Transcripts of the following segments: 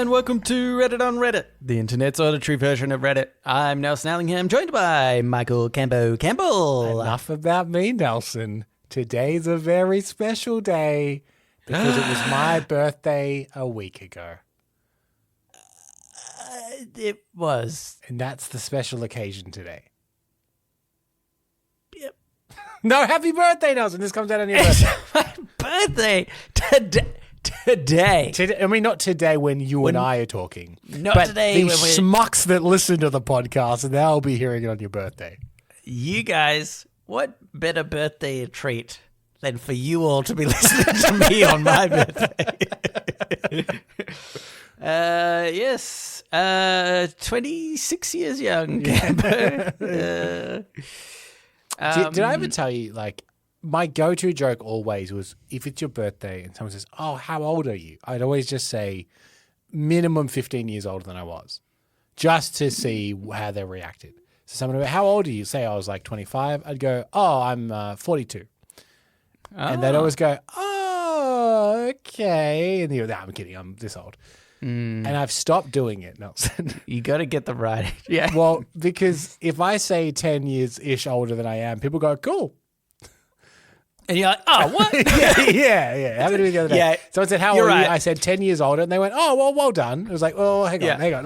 and welcome to Reddit on Reddit, the internet's auditory version of Reddit. I'm Nelson Allingham, joined by Michael Campbell. Enough about me, Nelson. Today's a very special day because it was my birthday a week ago. It was. And that's the special occasion today. Yep. No, happy birthday, Nelson. This comes out on your birthday. My birthday today. I mean, not today when you and I are talking. Not but today the when we're... schmucks that listen to the podcast, and they'll be hearing it on your birthday. You guys, what better birthday treat than for you all to be listening to me on my birthday? Yes. 26 years young, Cambo. Did I ever tell you, like, my go-to joke always was if it's your birthday and someone says, "Oh, how old are you?" I'd always just say minimum 15 years older than I was, just to see how they reacted. So someone would go, "How old are you?" Say I was like 25. I'd go, "Oh, I'm 42." And they'd always go, "Oh, okay." And I'm kidding. I'm this old. And I've stopped doing it, Nelson. You got to get the right. Yeah. Well, because if I say 10 years-ish older than I am, people go, "Cool." And you're like, "Oh, what?" yeah. Happened to me the other day. Yeah, Someone said, "How old are you?" I said 10 years older, and they went, "Oh, well done." I was like, "Oh, hang on."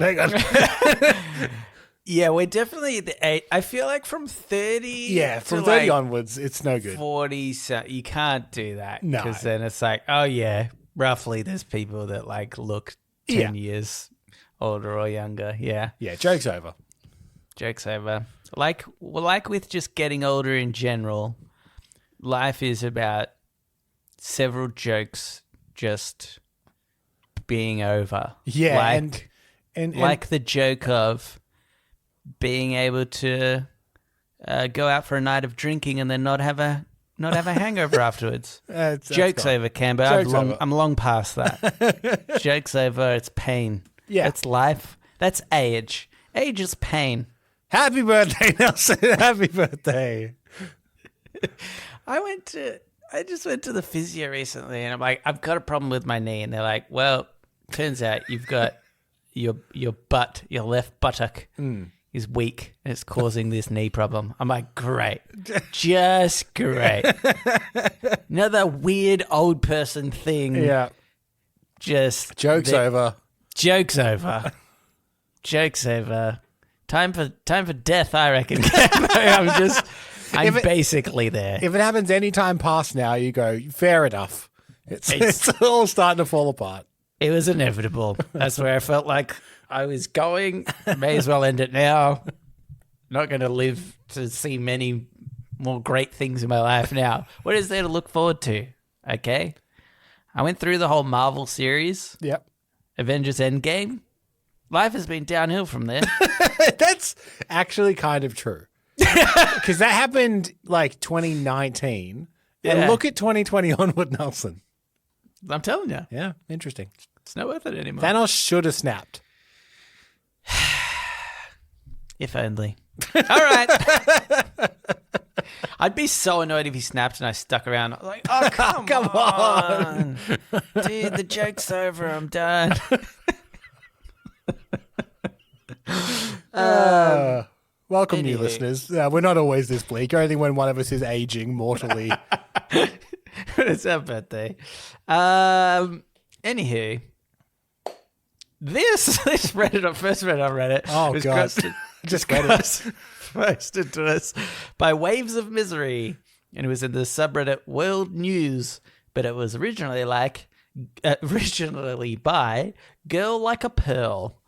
Yeah, we're definitely the age. I feel like from 30. Yeah, from to 30 like onwards, it's no good. 40, so you can't do that. No. Because then it's like, oh yeah, roughly there's people that like look 10 years older or younger. Yeah. Yeah, joke's over. Joke's over. Like with just getting older in general, life is about several jokes just being over. Yeah, like, and like the joke of being able to go out for a night of drinking and then not have a hangover afterwards. Joke's over, Cambo. I'm long past that. Joke's over. It's pain. Yeah, it's life. That's age. Age is pain. Happy birthday, Nelson. Happy birthday. I just went to the physio recently, and I'm like, I've got a problem with my knee, and they're like, well, turns out you've got your left buttock is weak, and it's causing this knee problem. I'm like, great, just great. Another weird old person thing. Yeah, just joke's over. Joke's over. Joke's over. Time for death, I reckon. I'm basically there. If it happens any time past now, you go, fair enough. It's all starting to fall apart. It was inevitable. That's where I felt like I was going. May as well end it now. Not going to live to see many more great things in my life now. What is there to look forward to? Okay. I went through the whole Marvel series. Yep. Avengers Endgame. Life has been downhill from there. That's actually kind of true. Because that happened like 2019. Yeah. And look at 2020 onward, Nelson. I'm telling you. Yeah, interesting. It's not worth it anymore. Thanos should have snapped. If only. All right. I'd be so annoyed if he snapped and I stuck around. I was like, oh, come on. Dude, the joke's over. I'm done. Welcome, new listeners. We're not always this bleak, only when one of us is aging mortally. It's our birthday. Anywho, this first Reddit on Reddit. Oh, was God. Posted to us by Waves of Misery, and it was in the subreddit World News, but it was originally by Girl Like a Pearl.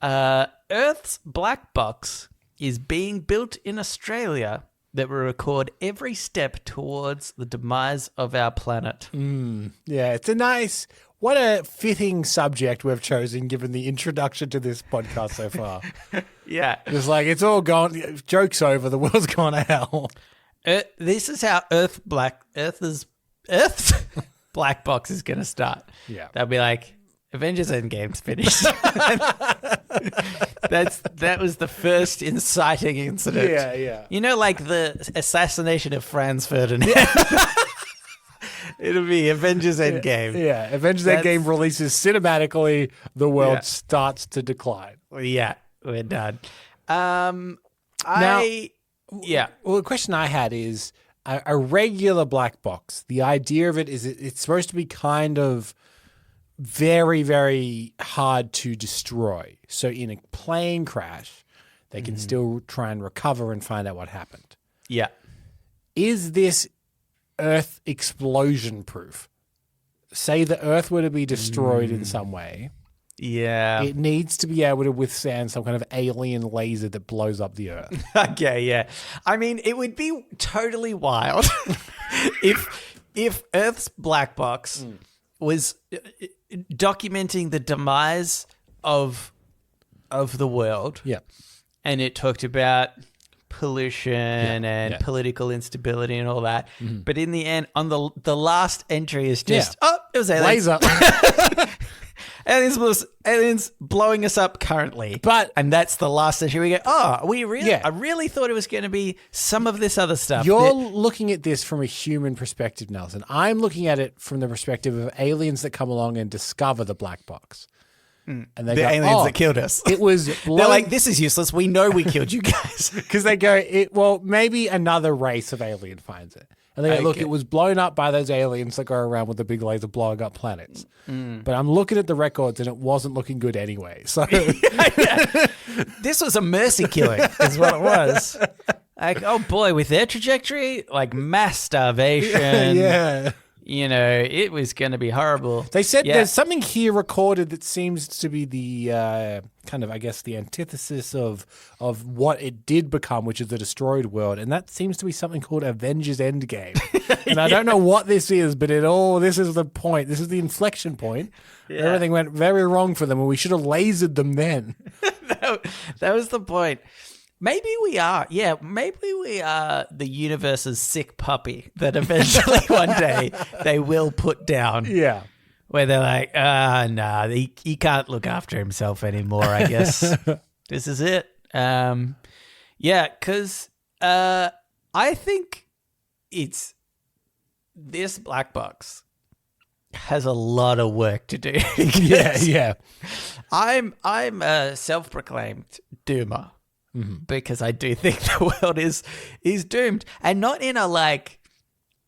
Earth's black box is being built in Australia that will record every step towards the demise of our planet. Yeah, it's what a fitting subject we've chosen given the introduction to this podcast so far. Yeah. It's like, it's all gone, joke's over, the world's gone to hell. This is how Earth's black box is going to start. Yeah. They'll be like, Avengers Endgame's finished. That was the first inciting incident. Yeah. You know, like the assassination of Franz Ferdinand. It'll be Avengers Endgame. Yeah, Avengers Endgame releases cinematically. The world starts to decline. Yeah, we're done. Well, the question I had is a regular black box. The idea of it is it's supposed to be kind of very, very hard to destroy. So in a plane crash, they can still try and recover and find out what happened. Yeah. Is this Earth explosion proof? Say the Earth were to be destroyed in some way. Yeah. It needs to be able to withstand some kind of alien laser that blows up the Earth. Okay, yeah. I mean, it would be totally wild if Earth's black box was documenting the demise of the world. Yeah. And it talked about pollution and political instability and all that. But in the end, on the last entry is just, it was aliens. Laser. aliens blowing us up currently. And that's the last entry. We go, I really thought it was going to be some of this other stuff. You're looking at this from a human perspective, Nelson. I'm looking at it from the perspective of aliens that come along and discover the black box. And they the go, aliens that killed us. It was They're like, this is useless. We know we killed you guys. Because they go, maybe another race of alien finds it. And they go, look, it was blown up by those aliens that go around with the big laser blowing up planets. But I'm looking at the records and it wasn't looking good anyway. So This was a mercy killing is what it was. Like, oh boy, with their trajectory, like mass starvation. Yeah. You know, it was going to be horrible. They said there's something here recorded that seems to be the kind of, I guess, the antithesis of what it did become, which is the destroyed world. And that seems to be something called Avengers Endgame. And I don't know what this is, but this is the point. This is the inflection point. Yeah. Everything went very wrong for them, and we should have lasered them then. That was the point. Maybe we are. Yeah, maybe we are the universe's sick puppy that eventually one day they will put down. Yeah. Where they're like, he can't look after himself anymore, I guess. This is it. Because I think this black box has a lot of work to do. Yeah. I'm a self-proclaimed doomer. Because I do think the world is doomed, and not in a like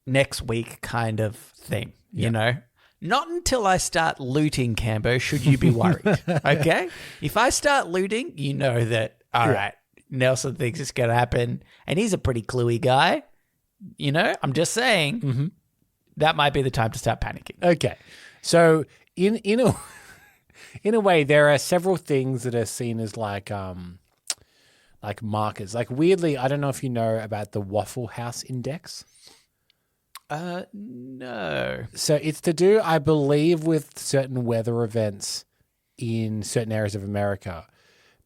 next week kind of thing, you know. Not until I start looting, Cambo, should you be worried. Okay, if I start looting, you know that all right, Nelson thinks it's going to happen, and he's a pretty cluey guy. You know, I'm just saying that might be the time to start panicking. Okay, so in a way, there are several things that are seen as like markers. Like weirdly, I don't know if you know about the Waffle House Index. No. So it's to do, I believe, with certain weather events in certain areas of America.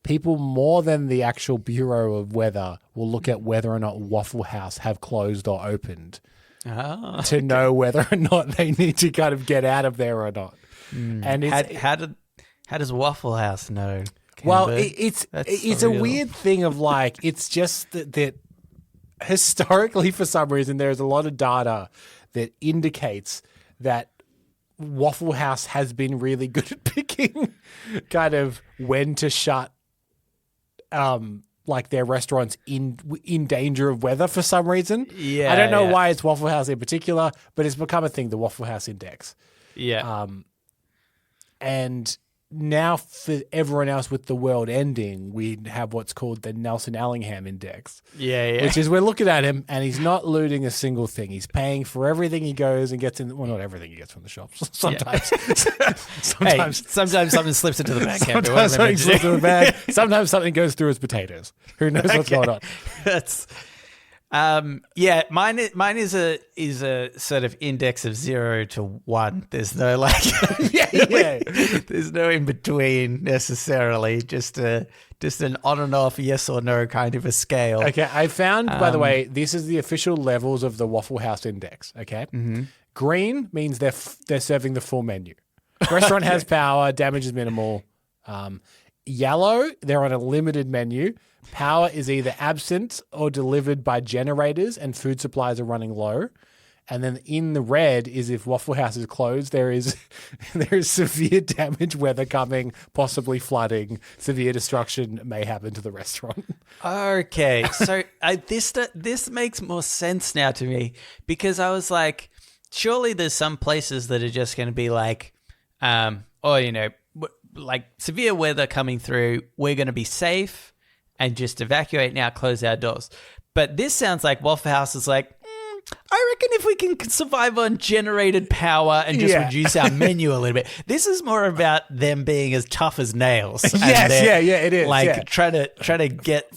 People more than the actual Bureau of Weather will look at whether or not Waffle House have closed or opened to know whether or not they need to kind of get out of there or not. And how does Waffle House know? Well, it's a weird thing of like, it's just that historically, for some reason, there's a lot of data that indicates that Waffle House has been really good at picking kind of when to shut like their restaurants in danger of weather for some reason. Yeah. I don't know why it's Waffle House in particular, but it's become a thing, the Waffle House Index. Yeah. And now for everyone else with the world ending, we have what's called the Nelson Allingham Index. Yeah. Which is we're looking at him and he's not looting a single thing. He's paying for everything he goes and gets in. Well, not everything he gets from the shops. Sometimes. Sometimes something slips into the bag. Sometimes something slips into the bag. Sometimes something goes through his potatoes. Who knows what's going on? That's... mine is a sort of index of 0 to 1. There's no like, there's no in between necessarily. Just an on and off yes or no kind of a scale. Okay, I found, by the way, this is the official levels of the Waffle House Index. Okay, green means they're serving the full menu. Restaurant has power, damage is minimal. Yellow, they're on a limited menu. Power is either absent or delivered by generators and food supplies are running low. And then in the red is if Waffle House is closed, there is severe damage, weather coming, possibly flooding, severe destruction may happen to the restaurant. Okay, so this makes more sense now to me, because I was like, surely there's some places that are just going to be like, like severe weather coming through, we're going to be safe and just evacuate now, close our doors. But this sounds like Waffle House is like, I reckon if we can survive on generated power and just reduce our menu a little bit. This is more about them being as tough as nails. It is. Like trying to get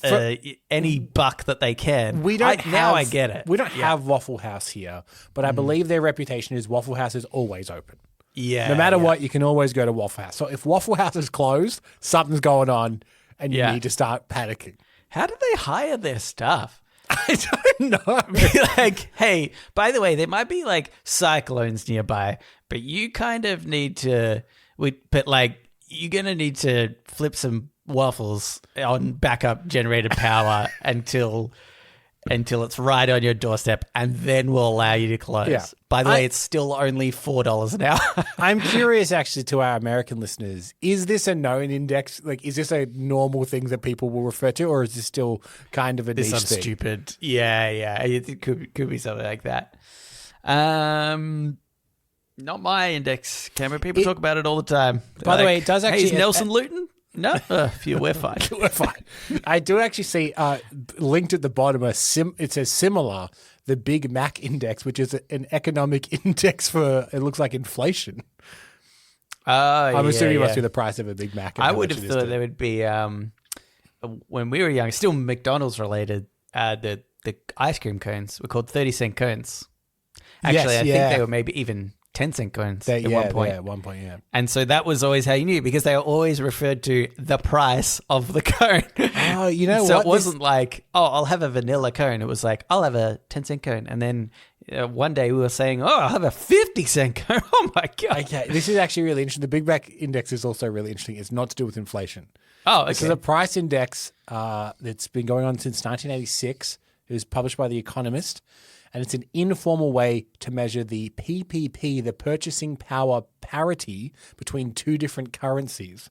any buck that they can. I get it. We don't have Waffle House here, but I believe their reputation is Waffle House is always open. Yeah. No matter what, you can always go to Waffle House. So if Waffle House is closed, something's going on and you need to start panicking. How do they hire their staff? I don't know. Like, hey, by the way, there might be like cyclones nearby, but you kind of need to, you're going to need to flip some waffles on backup generated power until it's right on your doorstep, and then we'll allow you to close. Yeah. By the way, it's still only $4 an hour. I'm curious, actually, to our American listeners, is this a known index? Like, is this a normal thing that people will refer to, or is this still kind of a niche thing? This sounds stupid. Yeah. It could be something like that. Not my index, Cameron. People talk about it all the time. By the way, it does actually... Hey, is Nelson Luton? No, we're fine. We're fine. I do actually see linked at the bottom. It says similar, the Big Mac Index, which is an economic index for, it looks like, inflation. I'm assuming it must be the price of a Big Mac. I would have thought there would be when we were young, still McDonald's related. The ice cream cones were called 30-cent cones. Actually, I think they were maybe even 10-cent cones at one point. At one point, yeah. And so that was always how you knew, because they were always referred to the price of the cone. Oh, you know what? So it wasn't like, I'll have a vanilla cone. It was like, I'll have a 10-cent cone. And then one day we were saying, I'll have a 50-cent cone. Oh, my God. Okay, this is actually really interesting. The Big Mac Index is also really interesting. It's not to do with inflation. Oh, okay. This is a price index that's been going on since 1986. It was published by The Economist. And it's an informal way to measure the PPP, the purchasing power parity between two different currencies,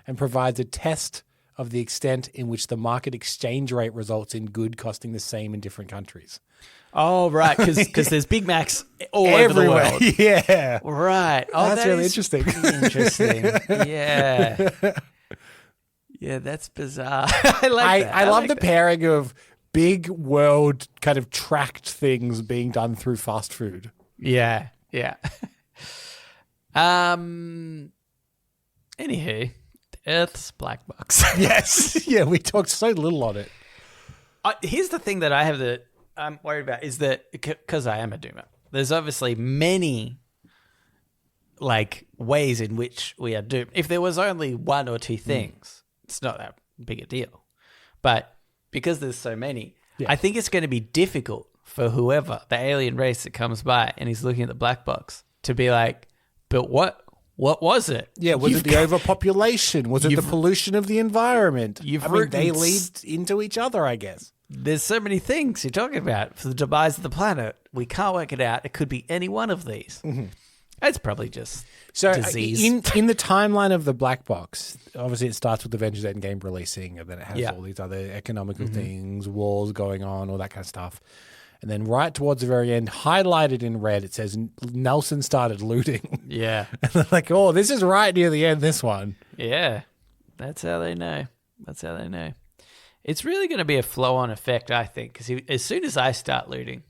and provides a test of the extent in which the market exchange rate results in good costing the same in different countries. Oh, right, because there's Big Macs all everywhere. Over the world. Yeah. Right. Oh, that's really interesting. Interesting. Yeah. Yeah, that's bizarre. I like that. I love the pairing of big world kind of tracked things being done through fast food. Yeah. Anywho, the Earth's black box. Yes. Yeah, we talked so little on it. Here's the thing that I'm worried about is that, because I am a doomer, there's obviously many like ways in which we are doomed. If there was only one or two things, it's not that big a deal. But because there's so many, I think it's going to be difficult for whoever, the alien race that comes by and he's looking at the black box, to be like, but what was it? Yeah, was it the overpopulation? Was it the pollution of the environment? They lead into each other, I guess. There's so many things you're talking about for the demise of the planet. We can't work it out. It could be any one of these. Mm-hmm. It's probably just disease. In the timeline of the black box, obviously it starts with Avengers Endgame releasing, and then it has all these other economical things, wars going on, all that kind of stuff. And then right towards the very end, highlighted in red, it says Nelson started looting. Yeah. And they're like, oh, this is right near the end, this one. Yeah. That's how they know. It's really going to be a flow-on effect, I think, because as soon as I start looting,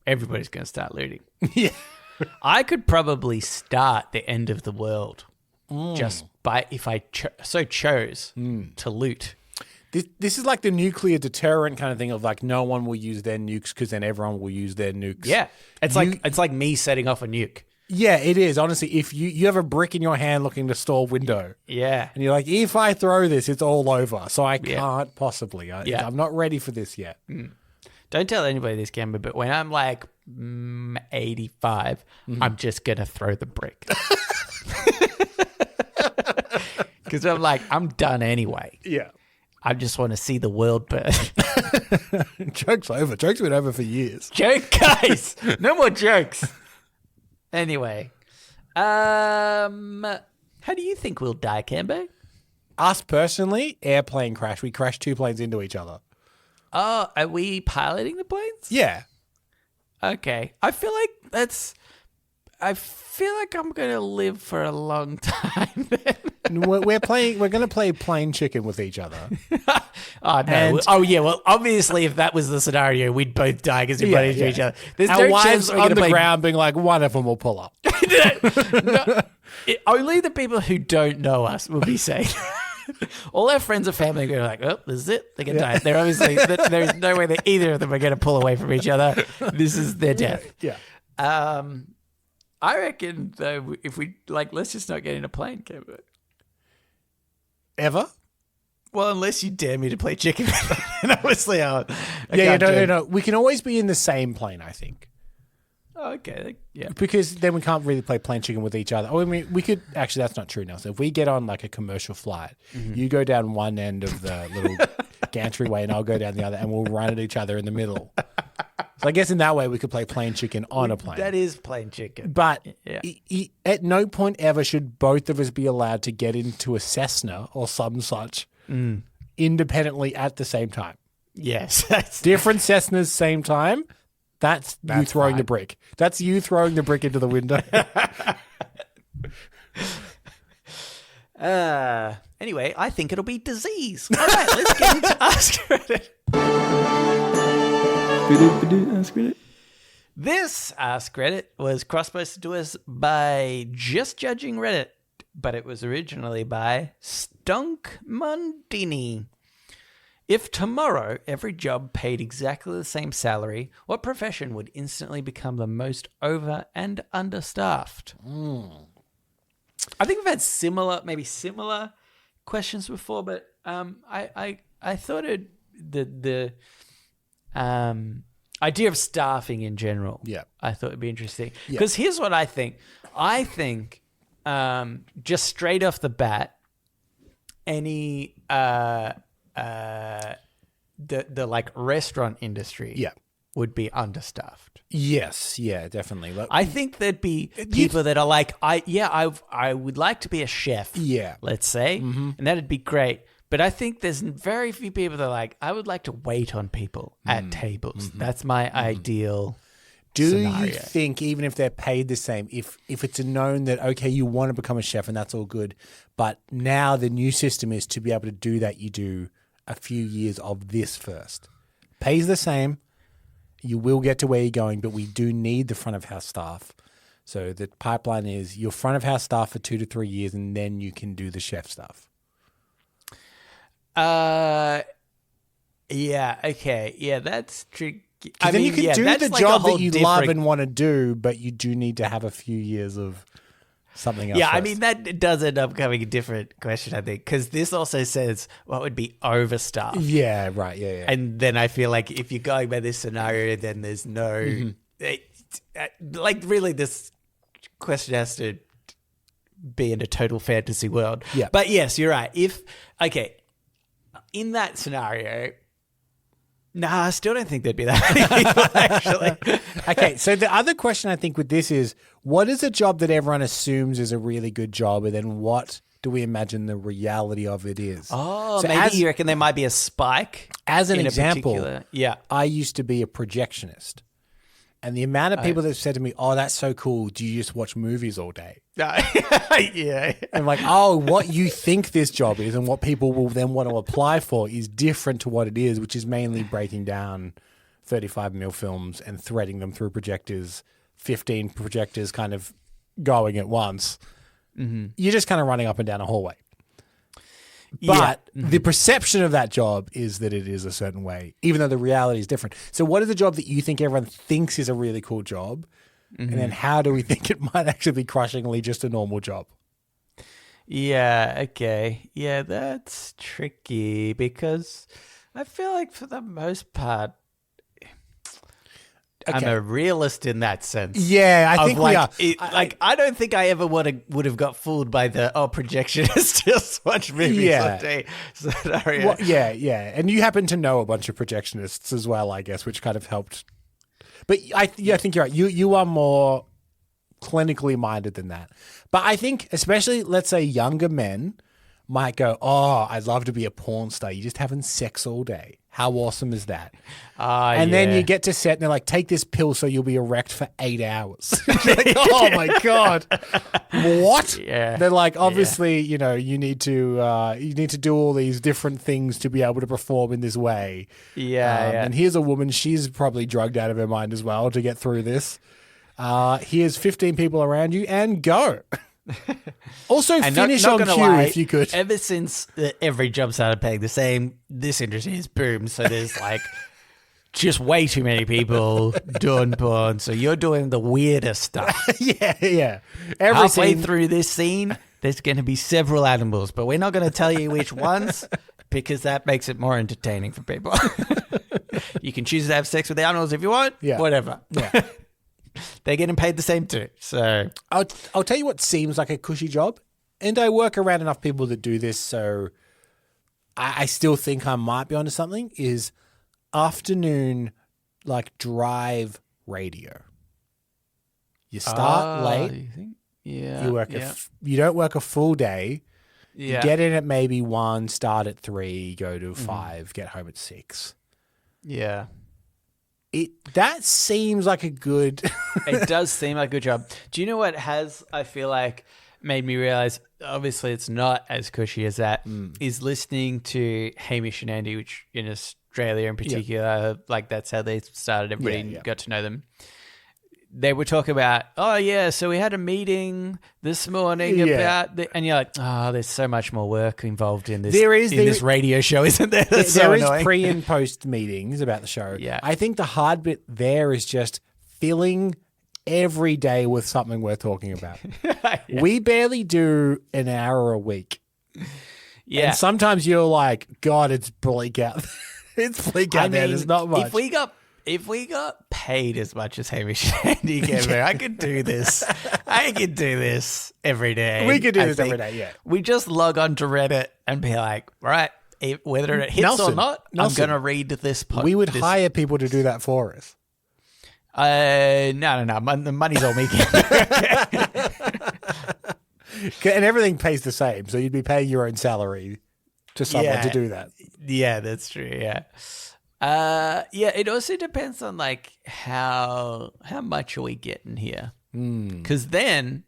everybody's going to start looting. Yeah. I could probably start the end of the world just by if I chose to loot. This is like the nuclear deterrent kind of thing of like no one will use their nukes because then everyone will use their nukes. Yeah, it's like me setting off a nuke. Yeah, it is. Honestly, if you have a brick in your hand looking to store window, and you're like, if I throw this, it's all over. So I can't possibly. I'm not ready for this yet. Don't tell anybody this, Gamba, but when I'm like 85, I'm just going to throw the brick. Because I'm like, I'm done anyway. Yeah. I just want to see the world burn. Joke's over. Joke's been over for years. Joke, guys. No more jokes. Anyway, how do you think we'll die, Cambo? Us personally, airplane crash. We crashed 2 planes into each other. Oh, are we piloting the planes? Yeah. Okay. I feel like I'm going to live for a long time then. We're going to play plane chicken with each other. Oh, no. Well, obviously, if that was the scenario, we'd both die because we run into each other. There's Our no wives chance we're on going the to play... ground being like, one of them will pull up. Only the people who don't know us will be safe. All our friends and family are like, oh, this is it. They're going to die. They're obviously, there's no way that either of them are going to pull away from each other. This is their death. Yeah. I reckon, though, if we, let's just not get in a plane, Kevin. Ever? Well, unless you dare me to play chicken. And obviously, no. We can always be in the same plane, I think. Oh, okay. Yeah. Because then we can't really play plane chicken with each other. I mean, we could actually. That's not true now. So if we get on like a commercial flight, you go down one end of the little gantry way, and I'll go down the other, and we'll run at each other in the middle. So I guess in that way we could play plane chicken on a plane. That is plane chicken. But at no point ever should both of us be allowed to get into a Cessna or some such independently at the same time. Yes. Different Cessnas, same time. That's you throwing the brick. That's you throwing the brick into the window. Anyway, I think it'll be disease. All right, let's get into Ask Reddit. Ask Reddit. This Ask Reddit was cross-posted to us by Just Judging Reddit, but it was originally by Stunk Mundini. If tomorrow every job paid exactly the same salary, what profession would instantly become the most over and understaffed? I think we've had similar questions before, but I thought the idea of staffing in general, I thought it'd be interesting. Because here's what I think. I think just straight off the bat, any the like restaurant industry would be understaffed. Yes, definitely. I think there'd be people that are like, I would like to be a chef. Yeah. Let's say, and that'd be great. But I think there's very few people that are like, I would like to wait on people at tables. That's my ideal scenario. You think even if they're paid the same, if it's known that, okay, you want to become a chef and that's all good, but now the new system is to be able to do that, you do a few years of this first. Pays the same. You will get to where you're going, but we do need the front of house staff. So the pipeline is your front of house staff for 2 to 3 years, and then you can do the chef stuff. Yeah. Okay. Yeah, that's tricky. Then you can do the job that you love and want to do, but you do need to have a few years of something else. Yeah, first. I mean, that does end up becoming a different question, I think, because this also says what would be overstaffed. Yeah, right. Yeah. And then I feel like if you're going by this scenario, then there's no... really, this question has to be in a total fantasy world. Yeah. But yes, you're right. In that scenario... I still don't think there'd be that many people, actually. Okay, so the other question I think with this is, what is a job that everyone assumes is a really good job, and then what do we imagine the reality of it is? Oh, so maybe you reckon there might be a spike? As an example, yeah, I used to be a projectionist. And the amount of people that have said to me, oh, that's so cool. Do you just watch movies all day? Yeah. And like, oh, what you think this job is and what people will then want to apply for is different to what it is, which is mainly breaking down 35mm films and threading them through projectors, 15 projectors kind of going at once. Mm-hmm. You're just kind of running up and down a hallway. But the perception of that job is that it is a certain way, even though the reality is different. So what is the job that you think everyone thinks is a really cool job? And then how do we think it might actually be crushingly just a normal job? Yeah, okay. Yeah, that's tricky because I feel like for the most part, I'm a realist in that sense. Yeah, I think we are. I don't think I ever would have got fooled by the projectionists just watch movies all day scenario. Well, yeah, and you happen to know a bunch of projectionists as well, I guess, which kind of helped. But I think you're right. You are more clinically minded than that. But I think, especially, let's say, younger men might go, "Oh, I'd love to be a porn star. You're just having sex all day. How awesome is that?" And then you get to set and they're like, "Take this pill so you'll be erect for 8 hours." Like, oh my God. What? Yeah. They're like, obviously, you need to do all these different things to be able to perform in this way. And here's a woman, she's probably drugged out of her mind as well to get through this. Here's 15 people around you and go. Also, and finish not on cue if you could. Ever since every job started paying the same, this industry has boomed. So there's like just way too many people doing porn. So you're doing the weirdest stuff. Yeah. Halfway through this scene, there's going to be several animals, but we're not going to tell you which ones because that makes it more entertaining for people. You can choose to have sex with the animals if you want. Yeah. Whatever. Yeah. They're getting paid the same too. So I'll tell you what seems like a cushy job, and I work around enough people that do this, so I still think I might be onto something, is afternoon, like, drive radio. You start late. Yeah. You work you don't work a full day. Yeah. You get in at maybe 1, start at 3, go to 5, get home at 6. Yeah. That seems like a good... It does seem like a good job. Do you know what I feel like, made me realize, obviously it's not as cushy as that, is listening to Hamish and Andy, which in Australia in particular, like that's how they started. Everybody got to know them. They were talking about, so we had a meeting this morning about, and you're like, there's so much more work involved in this. This radio show, isn't there? That's there is pre and post meetings about the show. Yeah, I think the hard bit there is just filling every day with something we're talking about. We barely do an hour a week. Yeah, and sometimes you're like, God, it's bleak out. It's bleak out there. There's not much. If we got paid as much as Hamish and Andy get me, I could do this. I could do this every day. We could do this every day, yeah. We just log on to Reddit and be like, right, whether it hits or not, I'm going to read this podcast. We would hire people to do that for us. No. The money's all me. And everything pays the same, so you'd be paying your own salary to someone to do that. Yeah, that's true, yeah. It also depends on like how much are we getting here? Because then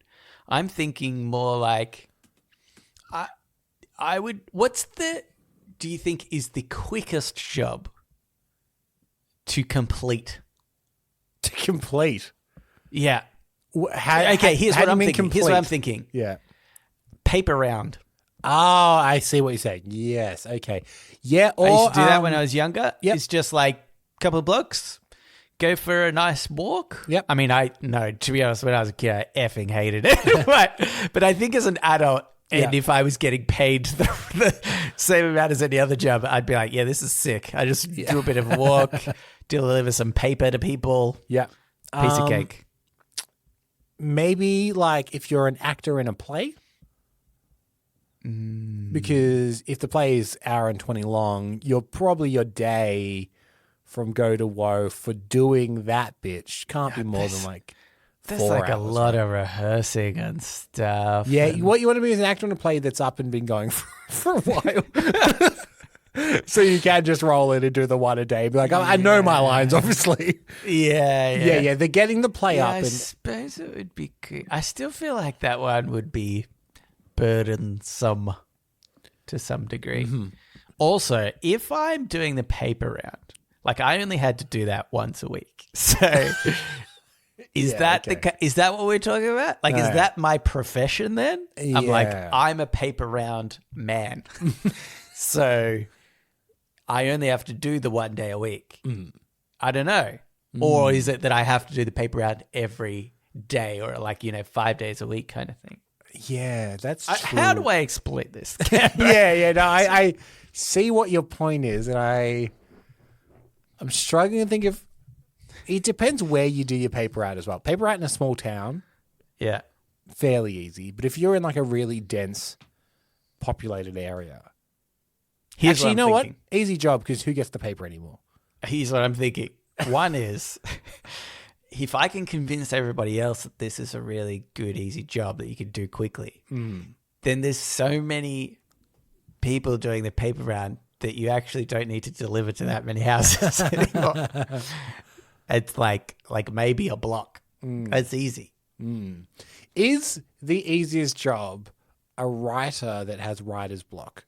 I'm thinking more like I would. Do you think is the quickest job to complete? To complete, yeah. Here's what I'm thinking. Yeah, paper round. Oh, I see what you're saying. Yes. Okay. Yeah. Or, I used to do that when I was younger. Yep. It's just like a couple of blokes, go for a nice walk. Yep. I mean, to be honest, when I was a kid, I effing hated it. but I think as an adult, and if I was getting paid the same amount as any other job, I'd be like, yeah, this is sick. I just do a bit of a walk, deliver some paper to people. Yeah. Piece of cake. Maybe like if you're an actor in a play. Because if the play is hour and 20 long, you're probably your day from go to woe for doing that bitch can't be more than like 4 hours. There's like a lot of rehearsing and stuff. Yeah, what you want to be is an actor in a play that's up and been going for a while. So you can just roll in and do the one a day. Be like, I know my lines, obviously. Yeah. They're getting the play up. I suppose it would be good. I still feel like that one would be burdensome to some degree. Mm-hmm. Also, if I'm doing the paper round, like I only had to do that once a week. So is that what we're talking about? Like, is that my profession then? Yeah. I'm like, I'm a paper round man. So I only have to do the one day a week. I don't know. Or is it that I have to do the paper round every day or like, 5 days a week kind of thing? Yeah, that's true. How do I explain this? No, I see what your point is, and I'm struggling to think of It depends where you do your paper route as well. Paper route in a small town, Yeah. fairly easy. But if you're in like a really dense, populated area, Here's actually, what you know I'm what? thinking. Easy job because who gets the paper anymore? Here's what I'm thinking. One is, if I can convince everybody else that this is a really good, easy job that you can do quickly, then there's so many people doing the paper round that you actually don't need to deliver to that many houses anymore. It's like maybe a block. It's easy. Is the easiest job a writer that has writer's block,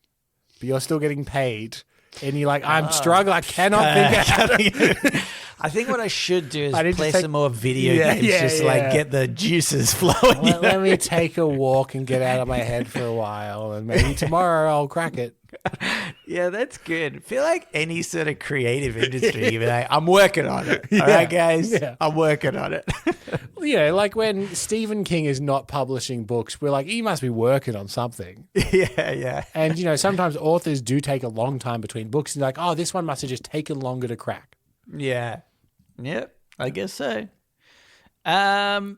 but you're still getting paid, and you're like, I'm struggling, I cannot think of I think what I should do is I need to play take- some more video games, like get the juices flowing. Let me take a walk and get out of my head for a while, and maybe tomorrow I'll crack it. Yeah, that's good. I feel like any sort of creative industry, you'd be like, I'm working on it. All right, guys? Yeah. I'm working on it. You know, like when Stephen King is not publishing books, we're like, he must be working on something. Yeah. And, you know, sometimes authors do take a long time between books, and like, oh, this one must have just taken longer to crack. Yeah. Yep, I guess so. I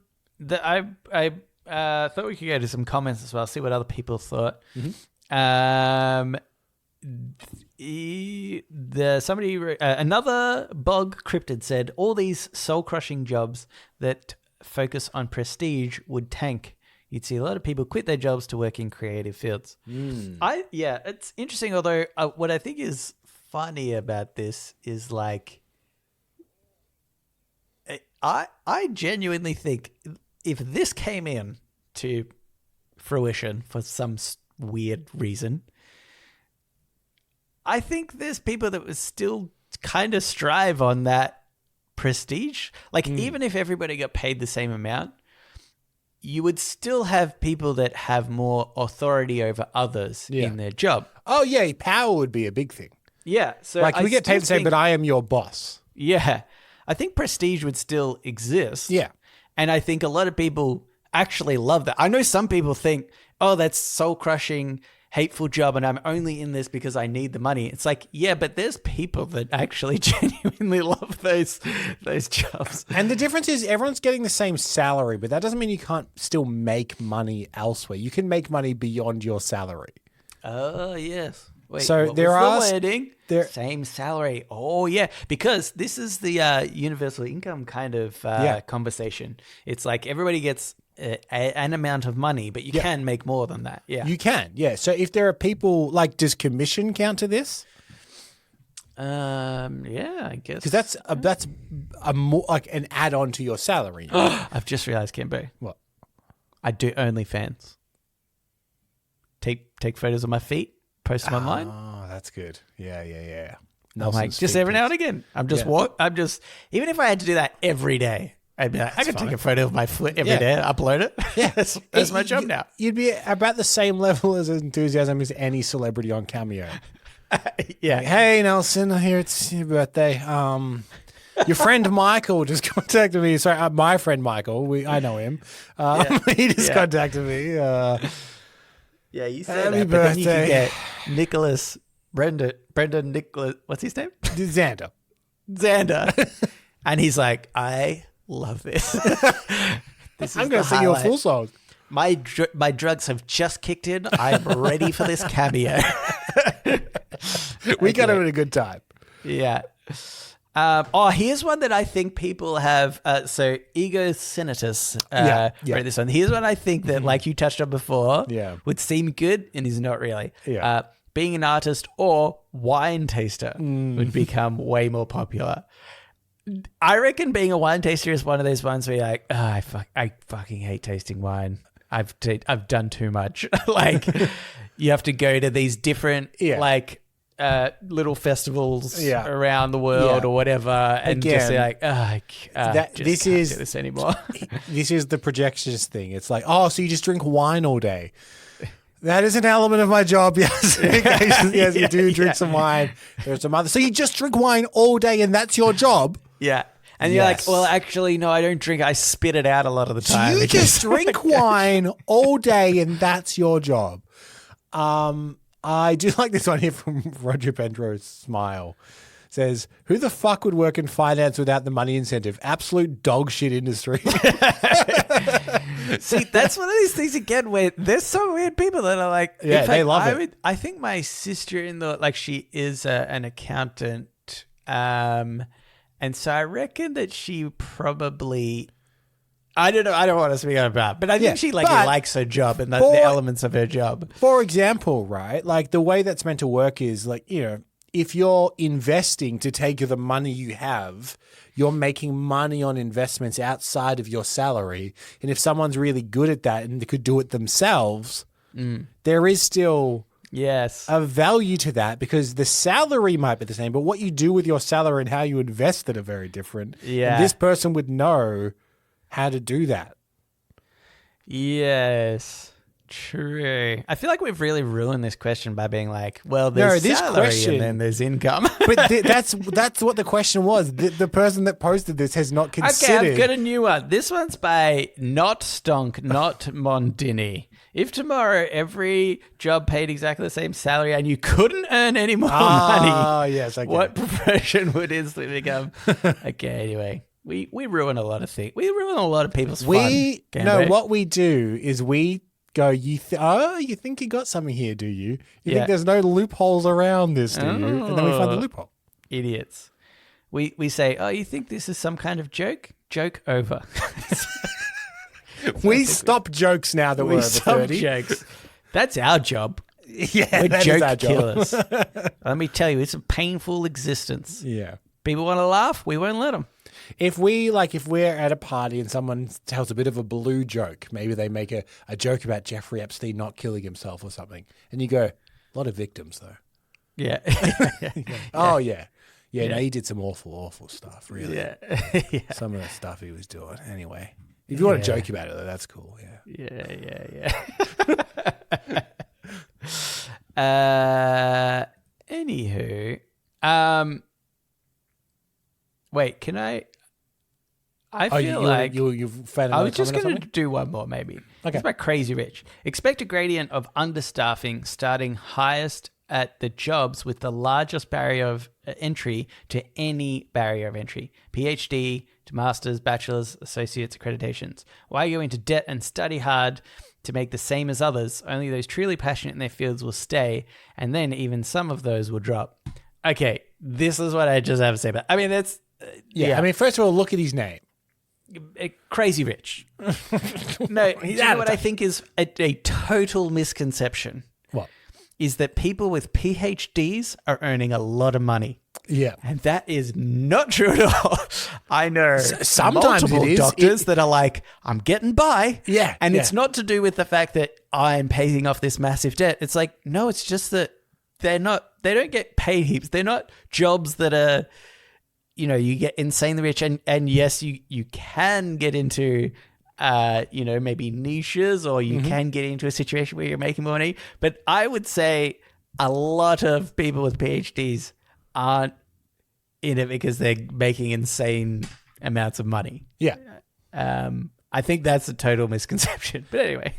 thought we could go to some comments as well, see what other people thought. Another Bog Cryptid said, all these soul-crushing jobs that focus on prestige would tank. You'd see a lot of people quit their jobs to work in creative fields. It's interesting, although what I think is funny about this is like, I genuinely think if this came in to fruition for some weird reason, I think there's people that would still kind of strive on that prestige. Like, even if everybody got paid the same amount, you would still have people that have more authority over others in their job. Oh, yeah, power would be a big thing. Yeah. So Like, we get paid the same, but I am your boss. Yeah. I think prestige would still exist. Yeah. And I think a lot of people actually love that. I know some people think, oh, that's soul-crushing, hateful job, and I'm only in this because I need the money. It's like, yeah, but there's people that actually genuinely love those jobs. And the difference is everyone's getting the same salary, but that doesn't mean you can't still make money elsewhere. You can make money beyond your salary. Oh, yes. Wait, So what there was are the wording? Same salary. Oh, yeah. Because this is the universal income kind of conversation. It's like everybody gets an amount of money, but you can make more than that. Yeah. You can, yeah. So if there are people, like, does commission count to this? Yeah, I guess. Because that's a more like an add-on to your salary. I've just realized, Kimbo. What? I do OnlyFans. Take photos of my feet, post them online. Oh, that's good. Yeah. I'm like, just every now and again. I'm just even if I had to do that every day, I'd be like, I could take a photo of my foot every day, upload it. Yeah, that's my job now. You'd be about the same level as enthusiasm as any celebrity on Cameo. Yeah. Like, hey, Nelson, here it's your birthday. Your friend Michael just contacted me. Sorry, my friend Michael. I know him. He just contacted me. Yeah, you said Happy that, but then you could birthday. get Nicholas, Brendan Nicholas, what's his name? Xander. And he's like, I love this. I'm going to sing you a full song. My drugs have just kicked in. I'm ready for this cameo. We got him at a good time. Yeah. Here's one that I think people have. So Ego Sinitus wrote this one. Here's one I think that, like you touched on before, would seem good and is not really. Yeah. Being an artist or wine taster would become way more popular. I reckon being a wine taster is one of those ones where you're like, I fucking hate tasting wine. I've done too much. Like, you have to go to these different little festivals around the world or whatever, and just say like, can't do this anymore. This is the projectionist thing. It's like, oh, so you just drink wine all day. That is an element of my job, yes. Yes, you do drink some wine. There's some other. So you just drink wine all day, and that's your job. Yeah. And you're like, well, actually, no, I don't drink. I spit it out a lot of the time. So you just drink wine all day, and that's your job. I do like this one here from Roger Pendro's Smile. says, who the fuck would work in finance without the money incentive? Absolute dog shit industry. See, that's one of these things again where there's some weird people that are like, Yeah, they love it. I think my sister-in-law, like she is an accountant, and so I reckon that she probably, I don't know, I don't want to speak on about, but I think she likes her job and the elements of her job. For example, right, like the way that's meant to work is like, if you're investing to take the money you have, you're making money on investments outside of your salary. And if someone's really good at that and they could do it themselves, there is still a value to that because the salary might be the same, but what you do with your salary and how you invest it are very different. Yeah. And this person would know how to do that. Yes. True. I feel like we've really ruined this question by being like, well, there's salary and then there's income. But that's what the question was. The person that posted this has not considered. Okay, I've got a new one. This one's by Not Stonk, Not Mondini. If tomorrow every job paid exactly the same salary and you couldn't earn any more money, yes, okay. What profession would instantly become? Okay, anyway. We ruin a lot of things. We ruin a lot of people's fun. What we do is we go, you think you got something here, do you? You think there's no loopholes around this, do you? And then we find the loophole. Idiots. We say, oh, you think this is some kind of joke? Joke over. We stop jokes now that we're over 30. Jokes. That's our job. Yeah, we're that joke is our job. killers. Let me tell you, it's a painful existence. Yeah. People want to laugh, we won't let them. If we're at a party and someone tells a bit of a blue joke, maybe they make a joke about Jeffrey Epstein not killing himself or something, and you go, a lot of victims though. Yeah. Oh yeah. No, he did some awful, awful stuff, really. Yeah. Some of the stuff he was doing. Anyway, if you want to joke about it though, that's cool. Yeah. Anywho, wait, can I feel like you've found I was just going to do one more, maybe. Okay. It's about Crazy Rich. Expect a gradient of understaffing starting highest at the jobs with the largest barrier of entry to any barrier of entry. PhD to master's, bachelor's, associates, accreditations. Why go into debt and study hard to make the same as others? Only those truly passionate in their fields will stay, and then even some of those will drop. Okay, this is what I just have to say about. I mean, that's I mean, first of all, look at his name. Crazy Rich. No, you know what I think is a total misconception? What? Is that people with PhDs are earning a lot of money. Yeah. And that is not true at all. I know sometimes multiple it is. doctors that are like, I'm getting by. Yeah. And it's not to do with the fact that I'm paying off this massive debt. It's like, no, it's just that they don't get paid heaps. They're not jobs that are, you get insanely rich. And yes, you can get into, maybe niches, or you can get into a situation where you're making more money. But I would say a lot of people with PhDs aren't in it because they're making insane amounts of money. Yeah. I think that's a total misconception. But anyway.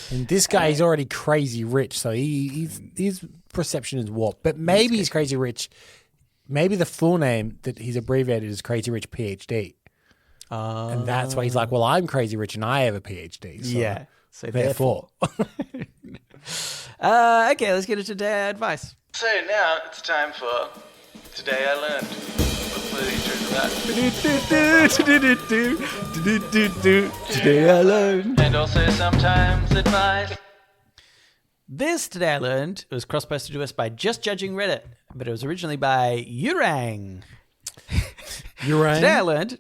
And this guy is already crazy rich, so his perception is warped. But maybe he's crazy rich. Maybe the full name that he's abbreviated is Crazy Rich PhD. And that's why he's like, well, I'm crazy rich and I have a PhD. So yeah. So therefore. Okay, let's get into today advice. So now it's time for Today I Learned. What's the intro to that? Today I learned. And also sometimes advice. This Today I Learned was cross-posted to us by Just Judging Reddit, but it was originally by Urang. Today I learned...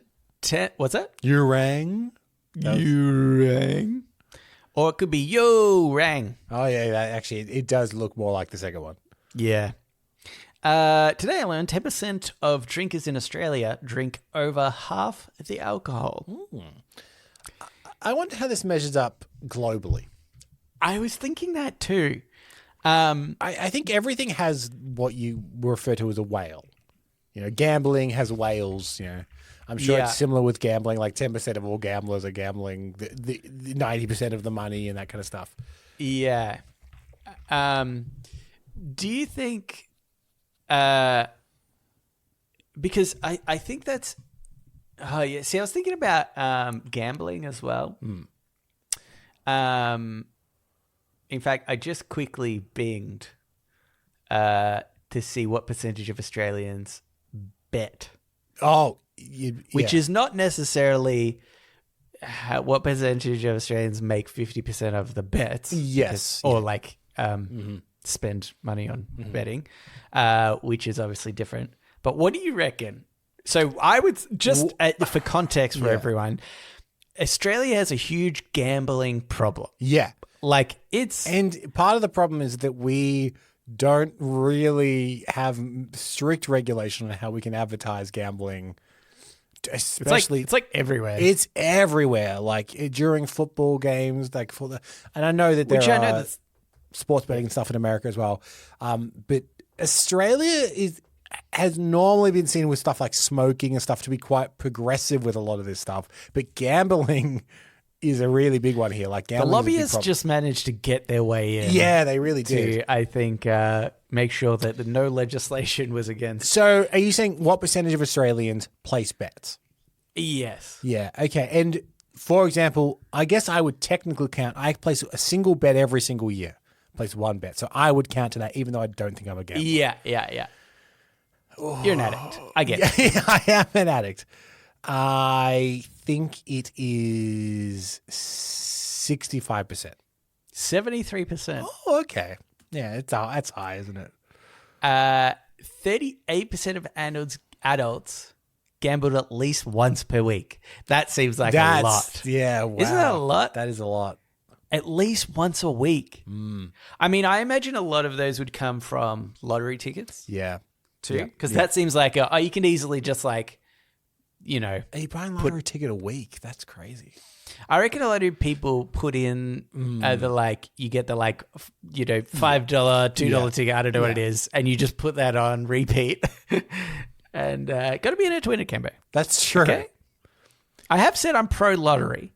what's that? Urang? Urang. Or it could be Yo Rang. Oh, yeah, actually, it does look more like the second one. Yeah. Today I learned 10% of drinkers in Australia drink over half the alcohol. I wonder how this measures up globally. I was thinking that too. I think everything has what you refer to as a whale. Gambling has whales, I'm sure it's similar with gambling. Like 10% of all gamblers are gambling the 90% of the money and that kind of stuff. Yeah. Do you think... because I think that's. Oh yeah. See, I was thinking about gambling as well. In fact, I just quickly binged to see what percentage of Australians bet. Which is not necessarily what percentage of Australians make 50% of the bets. Yes. Or spend money on betting, which is obviously different. But what do you reckon? So I would just, for context for everyone, Australia has a huge gambling problem. Yeah. Like it's... And part of the problem is that we don't really have strict regulation on how we can advertise gambling. Especially, it's like everywhere. It's everywhere. Like during football games, like and I know that there are sports betting and stuff in America as well. But Australia has normally been seen with stuff like smoking and stuff to be quite progressive with a lot of this stuff. But gambling is a really big one here. Like the lobbyists just managed to get their way in. Yeah, they really did. I think make sure that no legislation was against. So are you saying what percentage of Australians place bets? Yes. Yeah. Okay. And for example, I guess I would technically count. I place a single bet every single year. Place one bet. So I would count to that, even though I don't think I'm a gambler. Yeah. You're an addict. I get it. Yeah, I am an addict. I think it is 65%. 73%. Oh, okay. Yeah, that's high, isn't it? 38% of adults gambled at least once per week. That seems like a lot. Yeah, wow. Isn't that a lot? That is a lot. At least once a week. I mean, I imagine a lot of those would come from lottery tickets. Yeah. Too. Because that seems like you can easily just like, Are you buying a lottery ticket a week? That's crazy. I reckon a lot of people put in you get the $5, $2 ticket, I don't know what it is, and you just put that on repeat. And got to be in it to win it, Cambo. That's true. Okay? I have said I'm pro lottery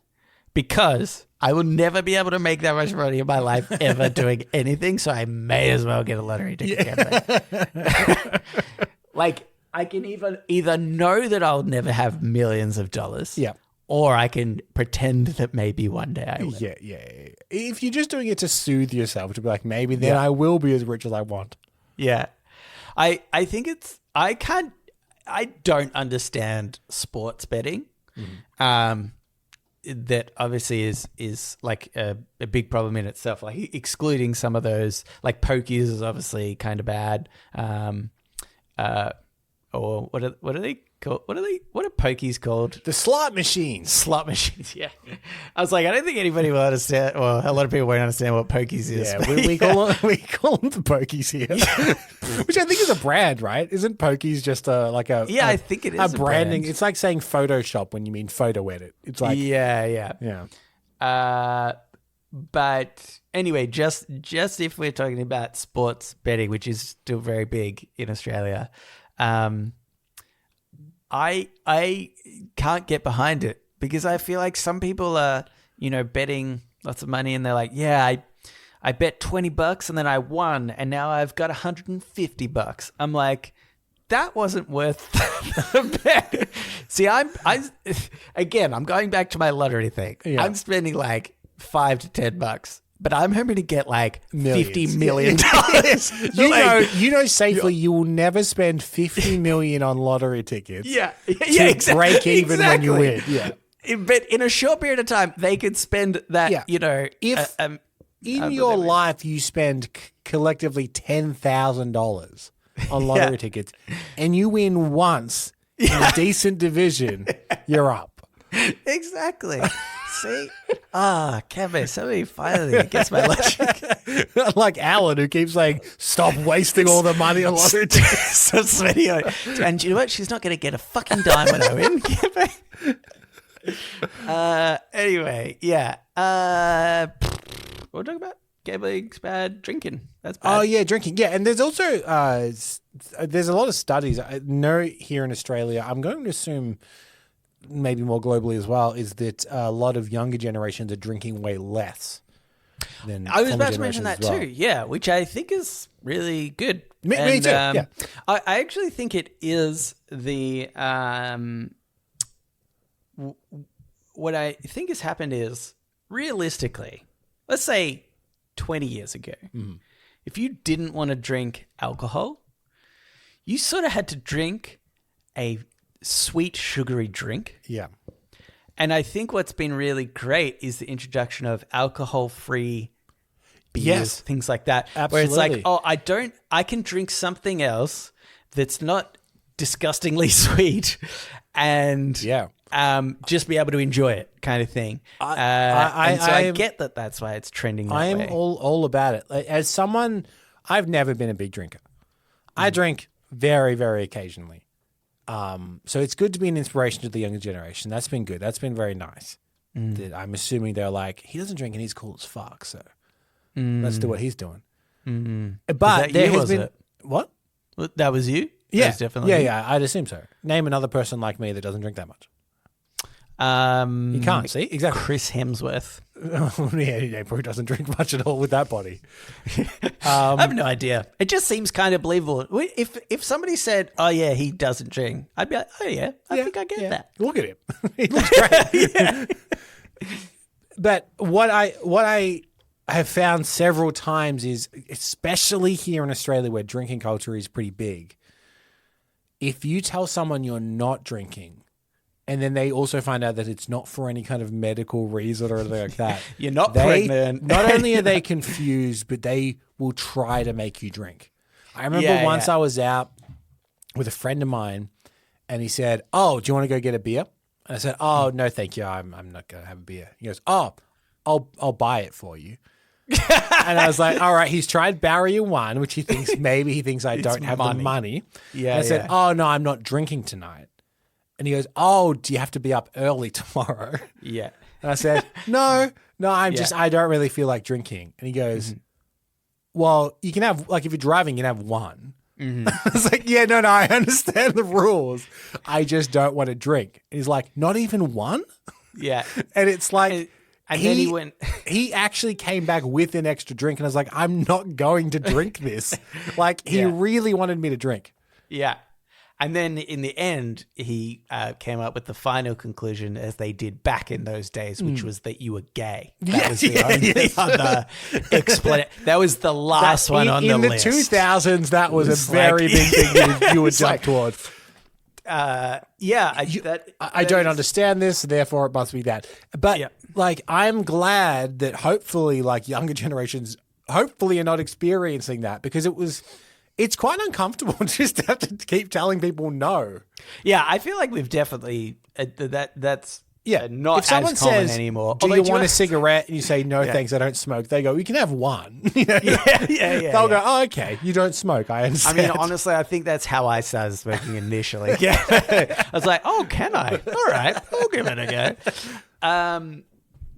because I will never be able to make that much money in my life ever doing anything, so I may as well get a lottery ticket. Like, I can either know that I'll never have millions of dollars, or I can pretend that maybe one day I will. Yeah. If you're just doing it to soothe yourself, to be like, maybe then I will be as rich as I want. Yeah. I think I don't understand sports betting. That obviously is like a big problem in itself. Like excluding some of those, like pokies is obviously kind of bad. Or what are they called? What are pokies called? The slot machines. Slot machines, yeah. I was like, I don't think anybody will understand. Well, a lot of people won't understand what pokies is. Yeah, we call them the pokies here, which I think is a brand, right? Isn't pokies just I think it is a branding. Brand. It's like saying Photoshop when you mean photo edit. It's like yeah. But anyway, just if we're talking about sports betting, which is still very big in Australia. I can't get behind it because I feel like some people are, betting lots of money and they're like, I bet $20 and then I won and now I've got $150. I'm like, that wasn't worth the bet. See, I'm going back to my lottery thing. Yeah. I'm spending like $5 to $10. But I'm hoping to get like $50 million. Safely you will never spend $50 million on lottery tickets. Exactly. Break even when you win. Yeah. But in a short period of time, they could spend that. If in your life you spend collectively $10,000 on lottery tickets, and you win once in a decent division, you're up. Exactly. See? Kevin, somebody finally gets my logic. Like Alan, who keeps saying, stop wasting all the money on lottery tickets. And you know what? She's not going to get a fucking dime when I win. Anyway, yeah. What we're talking about? Gambling's bad. Drinking. That's bad. Oh, yeah, drinking. Yeah, and there's also there's a lot of studies. I know here in Australia, I'm going to assume maybe more globally as well, is that a lot of younger generations are drinking way less. than I was former about to mention that generations as well. too. Yeah, which I think is really good. Me too, yeah. I actually think it is the what I think has happened is realistically, let's say 20 years ago, if you didn't want to drink alcohol, you sort of had to drink a sweet, sugary drink. Yeah. And I think what's been really great is the introduction of alcohol-free beers, Yes. things like that. Absolutely. Where it's like, oh, I can drink something else that's not disgustingly sweet and just be able to enjoy it, kind of thing. I get that that's why it's trending that way. I am all about it. Like, as someone, I've never been a big drinker. I drink very, very occasionally. So it's good to be an inspiration to the younger generation. That's been good. That's been very nice. I'm assuming they're like, he doesn't drink and he's cool as fuck, so let's do what he's doing. But there has been... What? That was you? Yeah. That was definitely you? Yeah, I'd assume so. Name another person like me that doesn't drink that much. You can't, see? Exactly. Chris Hemsworth. He probably doesn't drink much at all with that body. I have no idea. It just seems kind of believable. If somebody said, "Oh yeah, he doesn't drink," I'd be like, "Oh yeah, I think I get that." Look at him; he looks great. But what I have found several times is, especially here in Australia, where drinking culture is pretty big. If you tell someone you're not drinking, and then they also find out that it's not for any kind of medical reason or anything like that. You're not pregnant. Not only are they confused, but they will try to make you drink. I remember once I was out with a friend of mine and he said, "Oh, do you want to go get a beer?" And I said, "Oh, no, thank you. I'm not going to have a beer." He goes, "Oh, I'll buy it for you." And I was like, all right, he's tried barrier one, which he thinks I don't have the money. Yeah. And I said, "Oh, no, I'm not drinking tonight." And he goes, "Oh, do you have to be up early tomorrow?" Yeah. And I said, no, I don't really feel like drinking. And he goes, "Well, you can have, like, if you're driving, you can have one." I was like, "Yeah, no, I understand the rules. I just don't want to drink." And he's like, "Not even one?" Yeah. And it's like, and then he went. He actually came back with an extra drink. And I was like, "I'm not going to drink this." Like, he really wanted me to drink. Yeah. And then in the end, he came up with the final conclusion, as they did back in those days, which was that you were gay. That was the only other explanation. That was the last one on the list. In the 2000s, that was a very big thing you would jump towards. I don't understand this, therefore it must be that. But like, I'm glad that hopefully, like, younger generations hopefully are not experiencing that, because it's quite uncomfortable just to have to keep telling people no. Yeah, I feel like we've definitely that's not if someone as common says, anymore. "Do you want a cigarette?" and you say, "No, thanks, I don't smoke," they go, "You can have one." Yeah. They'll go, "Oh, okay, you don't smoke. I understand." I mean, honestly, I think that's how I started smoking initially. I was like, "Oh, can I? All right, I'll give it a go."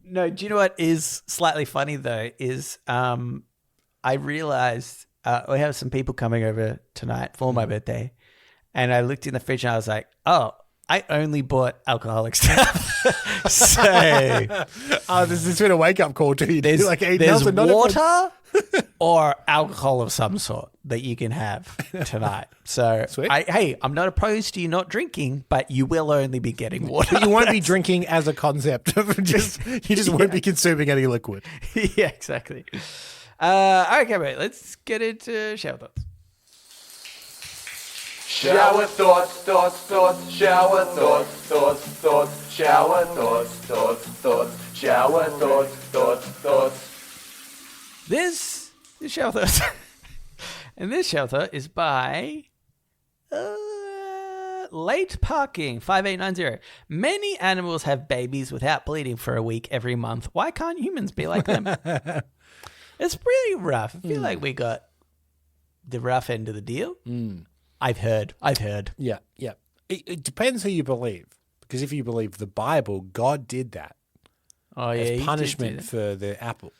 No, do you know what is slightly funny though? Is I realized we have some people coming over tonight for my birthday, and I looked in the fridge and I was like, "Oh, I only bought alcoholic stuff." So, this has been a wake up call to you. There's Nelson, water or alcohol of some sort that you can have tonight. So, I'm not opposed to you not drinking, but you will only be getting water. But you won't be drinking as a concept. You just won't be consuming any liquid. Yeah, exactly. Okay, wait. Let's get into shower thoughts. Shower thoughts, shower thoughts, shower thoughts, shower thoughts. This is shower thoughts, and this shower thought is by Late Parking 5890. Many animals have babies without bleeding for a week every month. Why can't humans be like them? It's pretty rough. I feel like we got the rough end of the deal. I've heard. Yeah. It depends who you believe. Because if you believe the Bible, God did that as punishment for the apple.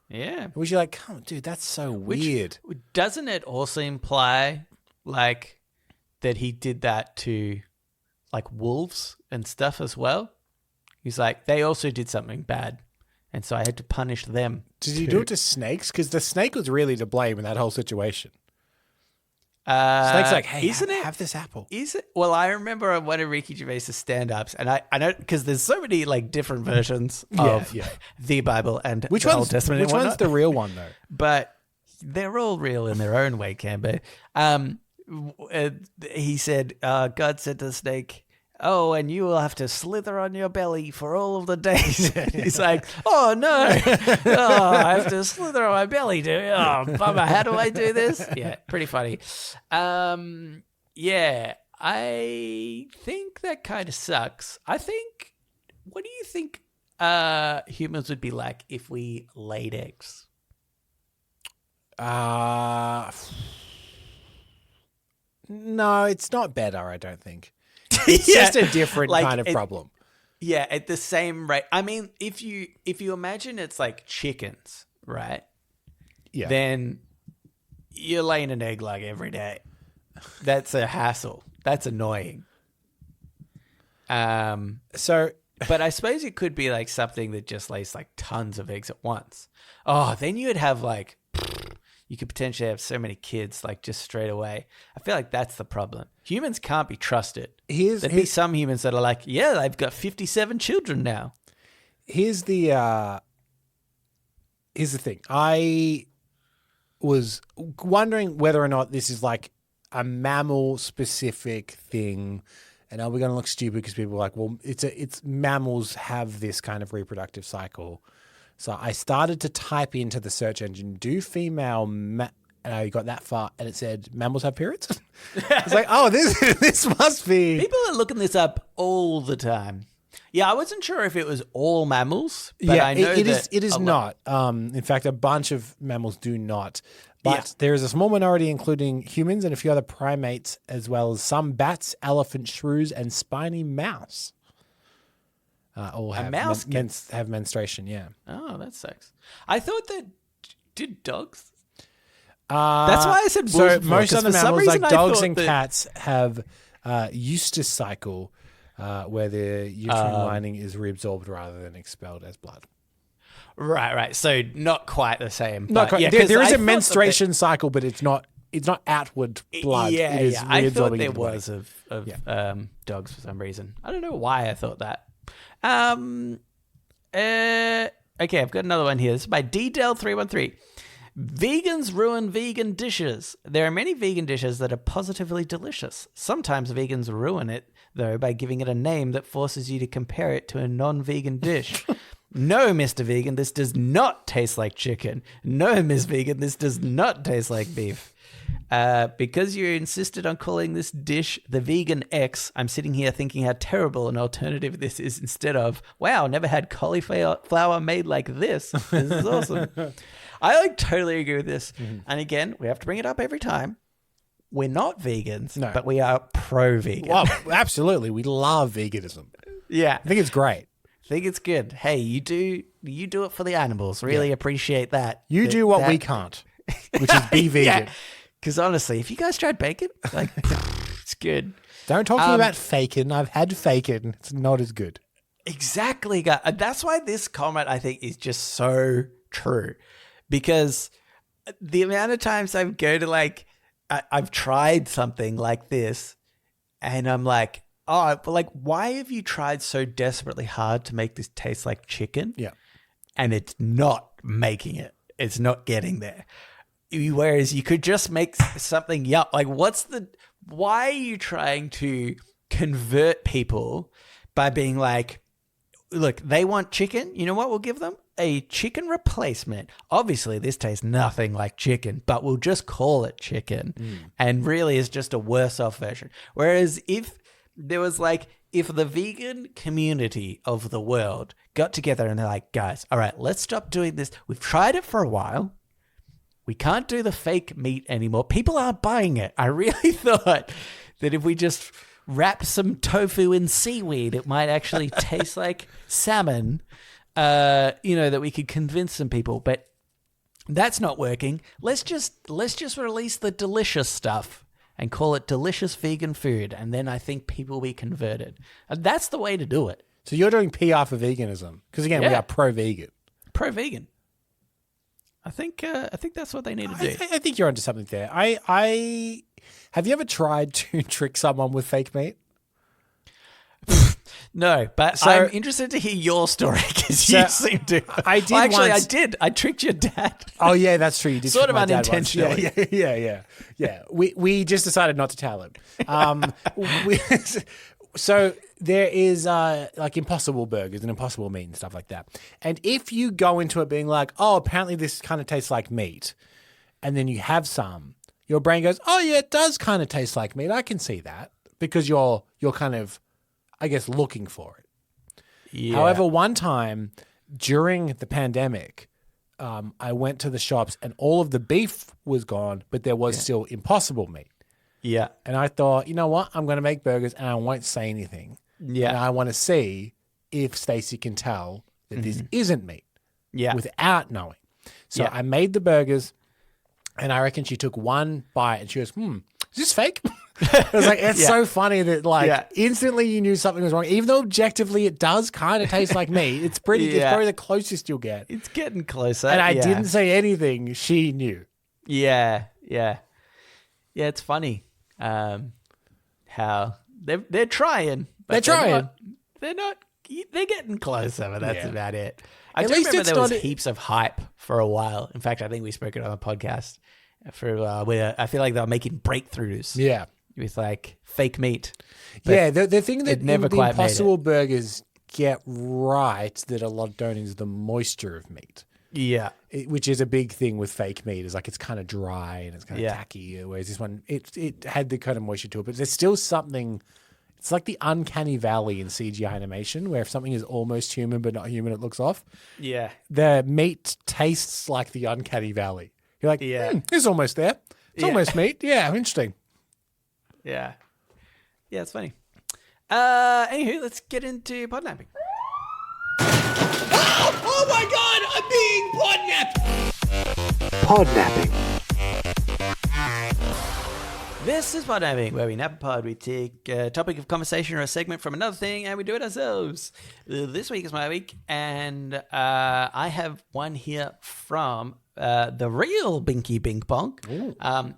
Yeah. Which you're like, come on, dude, that's so weird. Doesn't it also imply, like, that he did that to, like, wolves and stuff as well? He's like, they also did something bad. And so I had to punish them. Did you do it to snakes? Because the snake was really to blame in that whole situation. Snake's like, hey, have this apple. Is it? Well, I remember on one of Ricky Gervais' stand-ups, and I know because there's so many like different versions of the Bible and which the one's, Old Testament. Which one's the real one, though? But they're all real in their own way, Camber. He said, God said to the snake, oh, and you will have to slither on your belly for all of the days. He's like, oh, no. Oh, I have to slither on my belly. Oh, bummer. How do I do this? Yeah, pretty funny. Yeah, I think that kind of sucks. What do you think humans would be like if we laid eggs? No, it's not better, I don't think. It's just a different kind of problem. Yeah, at the same rate. I mean, if you imagine it's like chickens, right? Yeah. Then you're laying an egg like every day. That's a hassle. That's annoying. But I suppose it could be like something that just lays like tons of eggs at once. Oh, then you'd have like, you could potentially have so many kids like just straight away. I feel like that's the problem. Humans can't be trusted. There'd be some humans that are like, yeah, they've got 57 children now. Here's the thing. I was wondering whether or not this is like a mammal-specific thing. And are we going to look stupid because people are like, well, it's mammals have this kind of reproductive cycle. So I started to type into the search engine, do female, and I got that far, and it said mammals have periods. It's like, oh, this must be. People are looking this up all the time. Yeah, I wasn't sure if it was all mammals, but I know it is not. In fact, a bunch of mammals do not. But there is a small minority, including humans and a few other primates, as well as some bats, elephant shrews, and spiny mouse. All have have menstruation, yeah. Oh, that sucks. I thought that did dogs. That's why I said wolves. So most other mammals, like dogs and cats, have Eustace cycle, where the uterine lining is reabsorbed rather than expelled as blood. Right. So not quite the same. Not quite. Yeah, there is a menstruation cycle, but it's not outward blood. Yeah, it is I thought there was of dogs for some reason. I don't know why I thought that. Okay, I've got another one here. This is by DDel313. Vegans ruin vegan dishes. There are many vegan dishes that are positively delicious. Sometimes vegans ruin it, though, by giving it a name that forces you to compare it to a non-vegan dish. No, Mr. Vegan, this does not taste like chicken. No, Ms. Vegan, this does not taste like beef. Because you insisted on calling this dish the Vegan X, I'm sitting here thinking how terrible an alternative this is instead of, wow, never had cauliflower made like this. This is awesome. I totally agree with this. Mm-hmm. And again, we have to bring it up every time. We're not vegans, but we are pro-vegan. Well, absolutely. We love veganism. Yeah. I think it's great. I think it's good. Hey, you do it for the animals. Really appreciate that. You do what we can't, which is be vegan. Because honestly, if you guys tried bacon, like, it's good. Don't talk to me about faking. I've had faking. It's not as good. Exactly. That's why this comment, I think, is just so true. Because the amount of times I go to, like, I've tried something like this, and I'm like, oh, but like, why have you tried so desperately hard to make this taste like chicken? Yeah. And it's not making it. It's not getting there. Whereas you could just make something like, why are you trying to convert people by being like, look, they want chicken. You know what? We'll give them a chicken replacement. Obviously, this tastes nothing like chicken, but we'll just call it chicken. And really is just a worse off version. Whereas if there was like, if the vegan community of the world got together and they're like, guys, all right, let's stop doing this. We've tried it for a while. We can't do the fake meat anymore. People aren't buying it. I really thought that if we just wrapped some tofu in seaweed, it might actually taste like salmon, that we could convince some people. But that's not working. Let's just release the delicious stuff and call it delicious vegan food. And then I think people will be converted. And that's the way to do it. So you're doing PR for veganism. Because again, we are pro-vegan. pro-vegan. I think that's what they need to do. I think you're onto something there. I have you ever tried to trick someone with fake meat? No, but So- I'm interested to hear your story because you seem to. I did Actually, once- I did. I tricked your dad. Oh yeah, that's true. You did Sort trick of my dad once. unintentionally. Yeah. We just decided not to tell him. So there is like Impossible Burgers and Impossible Meat and stuff like that. And if you go into it being like, oh, apparently this kind of tastes like meat, and then you have some, your brain goes, oh yeah, it does kind of taste like meat. I can see that because you're kind of, I guess, looking for it. Yeah. However, one time during the pandemic, I went to the shops and all of the beef was gone, but there was still Impossible Meat. Yeah. And I thought, you know what? I'm going to make burgers and I won't say anything. Yeah. And I want to see if Stacey can tell that this isn't meat Yeah. without knowing. So Yeah. I made the burgers and I reckon she took one bite and she goes, is this fake? I was like, it's so funny that instantly you knew something was wrong. Even though objectively it does kind of taste like meat. It's pretty, it's probably the closest you'll get. It's getting closer. And I didn't say anything. She knew. Yeah. Yeah, it's funny how they're trying. But They're trying. They're not. They're getting closer, but that's about it. I At do least remember it's there was not- heaps of hype for a while. In fact, I think we spoke it on the podcast for a while, where I feel like they were making breakthroughs. Yeah. With like fake meat. But Yeah, the thing that it never the quite made Impossible Burgers get right that a lot don't is the moisture of meat, Yeah. which is a big thing with fake meat. Is like it's kind of dry and it's kind of Yeah. tacky. Whereas this one, it had the kind of moisture to it, but there's still something. It's like the uncanny valley in CGI animation, where if something is almost human but not human, it looks off. Yeah. The meat tastes like the uncanny valley. You're like, it's almost there. It's almost meat. Yeah, interesting. Yeah. Yeah, it's funny. Anywho, let's get into podnapping. Oh my God, I'm being podnapped. Podnapping. This is Podnapping, where we nap a pod. We take a topic of conversation or a segment from another thing, and we do it ourselves. This week is my week, and I have one here from the real Binky Bink Bonk.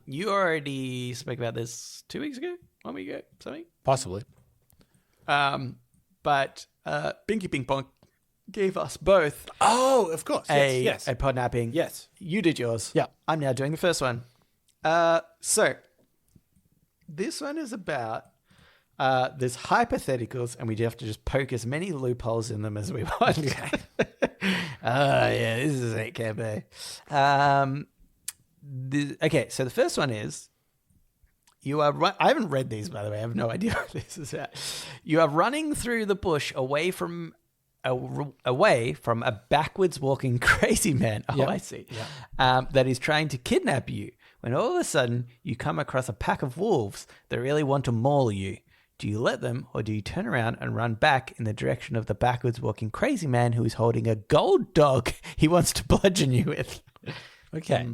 You already spoke about this 2 weeks ago, 1 week ago, something. Possibly. But Binky Bink Bonk gave us both Oh, of course. a Yes. podnapping. Yes. You did yours. Yeah. I'm now doing the first one. So this one is about there's hypotheticals, and we have to just poke as many loopholes in them as we want. Yeah, this is it, campaign. Okay, so the first one is you are. I haven't read these, by the way. I have no idea what this is about. You are running through the bush away from a backwards walking crazy man. Oh, Yep. I see. That is trying to kidnap you. When all of a sudden you come across a pack of wolves that really want to maul you. Do you let them, or do you turn around and run back in the direction of the backwards walking crazy man who is holding a gold dog he wants to bludgeon you with? Okay.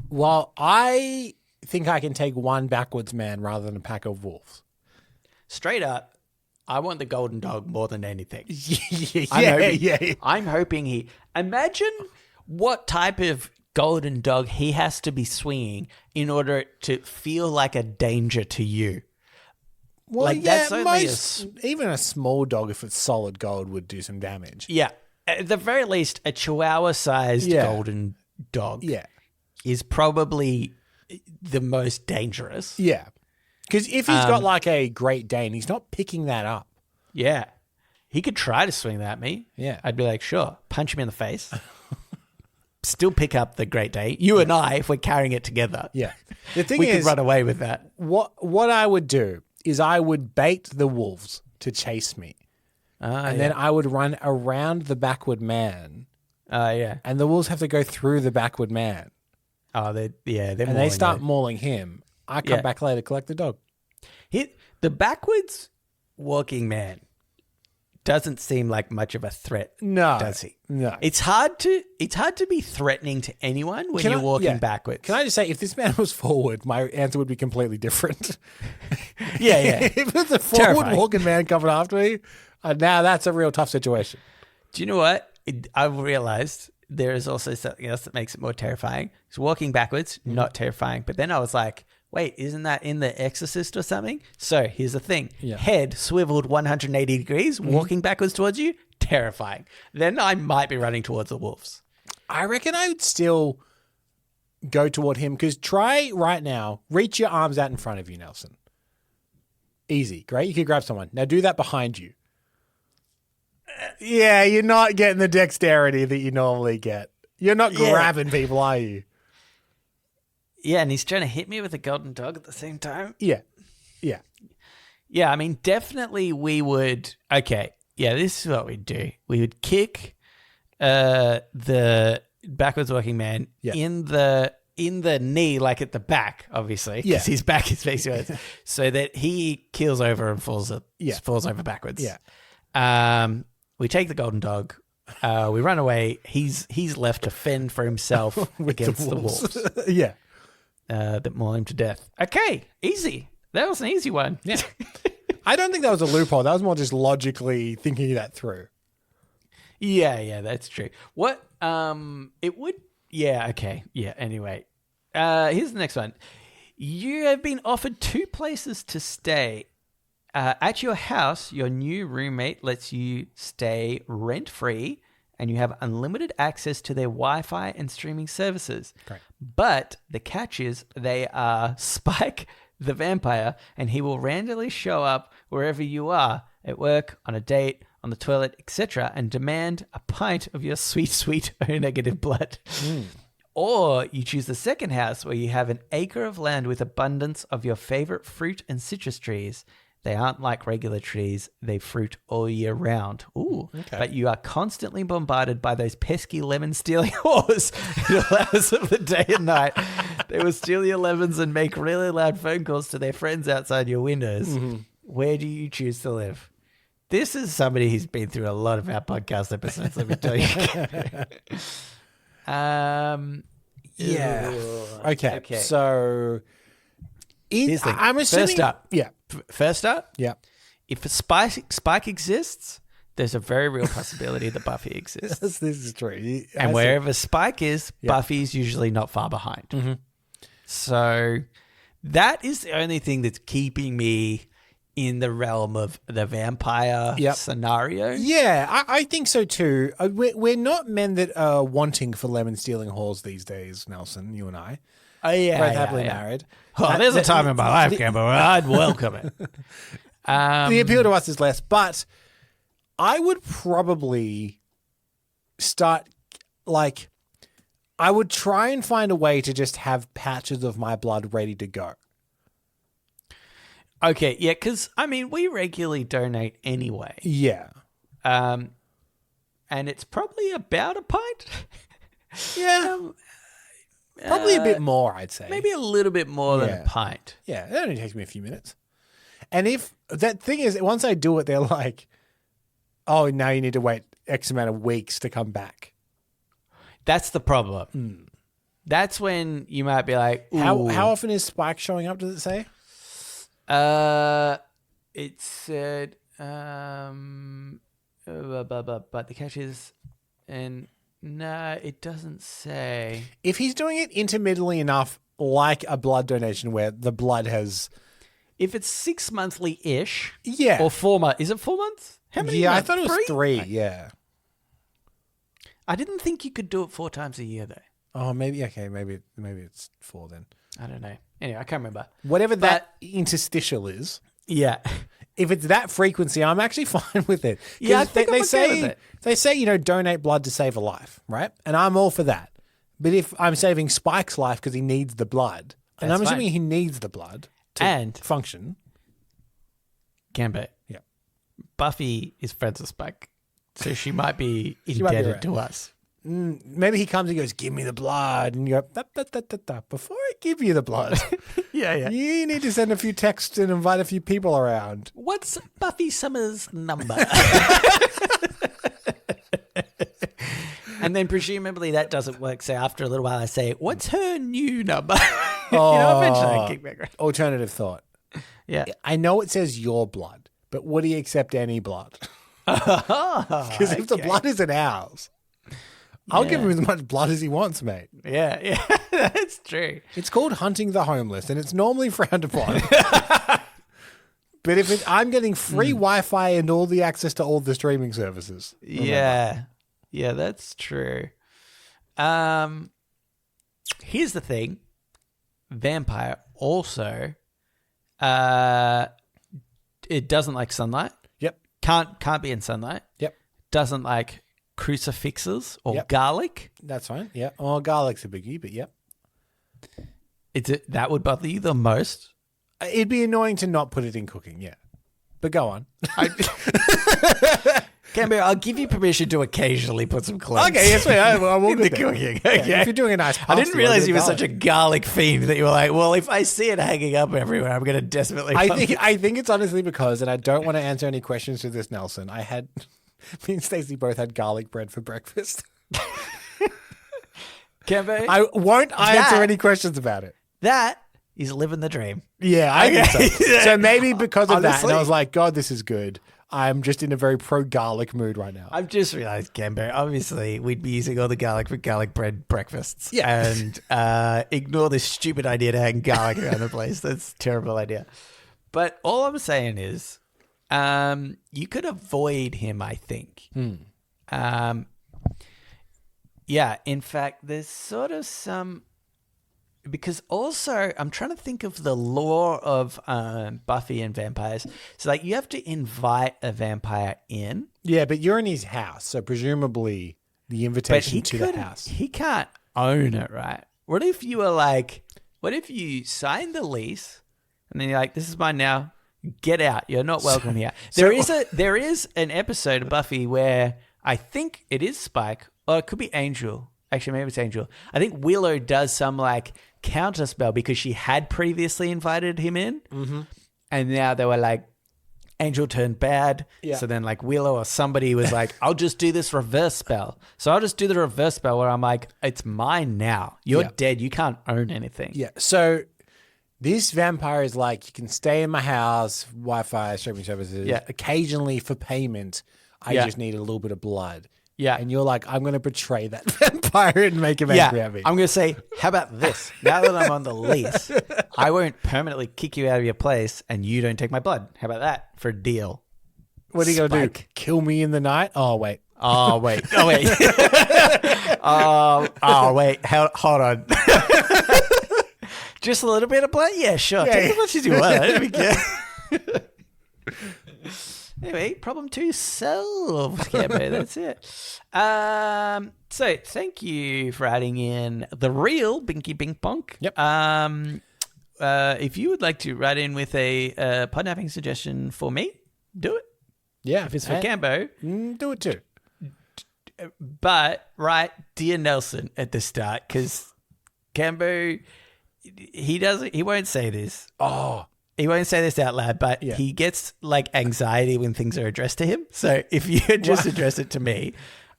Well, I think I can take one backwards man rather than a pack of wolves. Straight up, I want the golden dog more than anything. yeah. I'm hoping he... Imagine what type of golden dog he has to be swinging in order to feel like a danger to you. Well, Like, that's only a even a small dog, if it's solid gold, would do some damage. Yeah. At the very least, a chihuahua-sized Yeah. golden dog Yeah. is probably the most dangerous. Yeah. Because if he's got like a Great Dane, he's not picking that up. Yeah. He could try to swing that at me. Yeah. I'd be like, sure, punch him in the face. Still pick up the Great Dane. You and I, if we're carrying it together. Yeah. The thing We is, could run away with that. what I would do is I would bait the wolves to chase me. And then I would run around the backward man, yeah. and the wolves have to go through the backward man. Oh, they're And they mauling start you. mauling him. I come Yeah. back later, collect the dog. The backwards walking man doesn't seem like much of a threat, No. does he? No. It's hard to be threatening to anyone when you're walking backwards. Can I just say, if this man was forward, my answer would be completely different. Yeah. If it's a Terrifying. forward walking man coming after me, now that's a real tough situation. Do you know what? I've realized there is also something else that makes it more terrifying. It's walking backwards, not terrifying. But then I was like, wait, isn't that in The Exorcist or something? So here's the thing. Yeah. Head swiveled 180 degrees, walking backwards towards you, terrifying. Then I might be running towards the wolves. I reckon I would still go toward him because try right now, reach your arms out in front of you, Nelson. Easy. Great. You could grab someone. Now do that behind you. Yeah, you're not getting the dexterity that you normally get. You're not grabbing people, are you? Yeah, and he's trying to hit me with a golden dog at the same time. Yeah. Yeah. Yeah, I mean, definitely we would. Okay, yeah, this is what we'd do. We would kick the backwards walking man in the knee, like at the back, obviously, because his back is facing us, so that he keels over and falls over backwards. Yeah. We take the golden dog. We run away. He's left to fend for himself against the wolves. Yeah. That maul him to death. Okay, easy. That was an easy one. Yeah. I don't think that was a loophole. That was more just logically thinking that through. Yeah, that's true. What? It would. Yeah. Okay. Yeah. Anyway, here's the next one. You have been offered 2 places to stay. At your house, your new roommate lets you stay rent-free, and you have unlimited access to their Wi-Fi and streaming services. Great. But the catch is they are Spike the vampire, and he will randomly show up wherever you are, at work, on a date, on the toilet, etc., and demand a pint of your sweet, sweet O-negative blood. Or you choose the second house where you have an acre of land with abundance of your favorite fruit and citrus trees. They aren't like regular trees. They fruit all year round. Ooh. Okay. But you are constantly bombarded by those pesky lemon-stealing whores who hours of the day and night. They will steal your lemons and make really loud phone calls to their friends outside your windows. Mm-hmm. Where do you choose to live? This is somebody who's been through a lot of our podcast episodes, let me tell you. Yeah. Okay. So I'm assuming. First up. Yeah. First up. Yeah. If a Spike exists, there's a very real possibility that Buffy exists. This is true. And wherever Spike is, Buffy's usually not far behind. Mm-hmm. So that is the only thing that's keeping me in the realm of the vampire scenario. Yeah, I think so too. We're not men that are wanting for lemon-stealing whores these days, Nelson, you and I. Oh, yeah. Both happily married. Oh, there's a time in my life, Campbell, where I'd welcome it. The appeal to us is less, but I would probably start, I would try and find a way to just have patches of my blood ready to go. Okay, yeah, because, we regularly donate anyway. Yeah. And it's probably about a pint. Yeah. Probably a bit more, I'd say. Maybe a little bit more than a pint. Yeah, it only takes me a few minutes. And if that thing is, once I do it, they're like, oh, now you need to wait X amount of weeks to come back. That's the problem. That's when you might be like, ooh. How often is Spike showing up, does it say? It said, but the catch is, and no, it doesn't say. If he's doing it intermittently enough, like a blood donation where the blood has... If it's 6 monthly-ish. Yeah. Or 4 months. Is it 4 months? How many months? I thought it was 3, yeah. I didn't think you could do it 4 times a year, though. Oh, maybe, okay, maybe it's 4 then. I don't know. Anyway, I can't remember. Whatever that interstitial is. Yeah. If it's that frequency, I'm actually fine with it. Yeah, I think they I'm okay with it. They say, donate blood to save a life, right? And I'm all for that. But if I'm saving Spike's life because he needs the blood, and I'm assuming he needs the blood to function. Gambit. Yeah. Buffy is friends with Spike, so she might be indebted to us. Maybe he comes and goes, give me the blood. And you go, before I give you the blood, yeah. You need to send a few texts and invite a few people around. What's Buffy Summers' number? And then presumably that doesn't work. So after a little while I say, what's her new number? Eventually I kick back. Alternative thought. Yeah. I know it says your blood, but would he accept any blood? Because if the blood isn't ours, I'll give him as much blood as he wants, mate. Yeah, that's true. It's called hunting the homeless, and it's normally frowned upon. But I'm getting free Wi-Fi and all the access to all the streaming services. Remember. Yeah, that's true. Here's the thing. Vampire also, it doesn't like sunlight. Yep. Can't be in sunlight. Yep. Doesn't like crucifixes or garlic. That's fine. Yeah. Oh, garlic's a biggie, but yep. That would bother you the most? It'd be annoying to not put it in cooking, yeah. But go on. Camber, I'll give you permission to occasionally put some cloves. Okay, yes, mate. I will in the cooking. Yeah, Okay. if you're doing a nice pasta, I didn't realize you were garlic. such a garlic fiend that you were like, well, if I see it hanging up everywhere, I'm going to desperately. I think it's honestly because, and I don't want to answer any questions to this, Nelson. Me and Stacey both had garlic bread for breakfast. Camber, I won't answer any questions about it. that is living the dream. Yeah, I think so. So maybe because of that, Honestly. and I was like, God, this is good. I'm just in a very pro-garlic mood right now. I've just realized, Camber, obviously we'd be using all the garlic for garlic bread breakfasts. Yeah. And ignore this stupid idea to hang garlic around the place. That's a terrible idea. But all I'm saying is, you could avoid him, I think. Yeah, in fact, there's sort of some... Because also, I'm trying to think of the lore of Buffy and vampires. So, like, you have to invite a vampire in. Yeah, but you're in his house, so presumably the invitation to the house. He can't own it, right? What if you were like, what if you signed the lease and then you're like, this is mine now, get out. You're not welcome here. There is an episode of Buffy where I think it is Spike, or it could be Angel. Actually, maybe it's Angel. I think Willow does some like counter spell because she had previously invited him in. Mm-hmm. And now they were like, Angel turned bad. Yeah. So then like Willow or somebody was like, I'll just do this reverse spell. So I'll just do the reverse spell where I'm like, it's mine now. You're dead. You can't own anything. Yeah. So this vampire is like, you can stay in my house, Wi-Fi, streaming services. Yeah. Occasionally for payment, I just need a little bit of blood. Yeah. And you're like, I'm going to betray that vampire and make him angry at me. I'm going to say, how about this? Now that I'm on the lease, I won't permanently kick you out of your place and you don't take my blood. How about that for a deal? What are you going to do? Kill me in the night? Oh, wait. Oh, wait. Oh, wait. Wait. Hold on. Just a little bit of blood? Yeah, sure. Take as much as you want. I don't care. Anyway, problem 2 solved, Cambo. That's it. So thank you for adding in the real Binky Bink Bonk. Yep. If you would like to write in with a podnapping suggestion for me, do it. Yeah. If it's for Cambo. Do it too. But write Dear Nelson at the start because Cambo, he won't say this. Oh. He won't say this out loud, but he gets like anxiety when things are addressed to him. So if you just address it to me,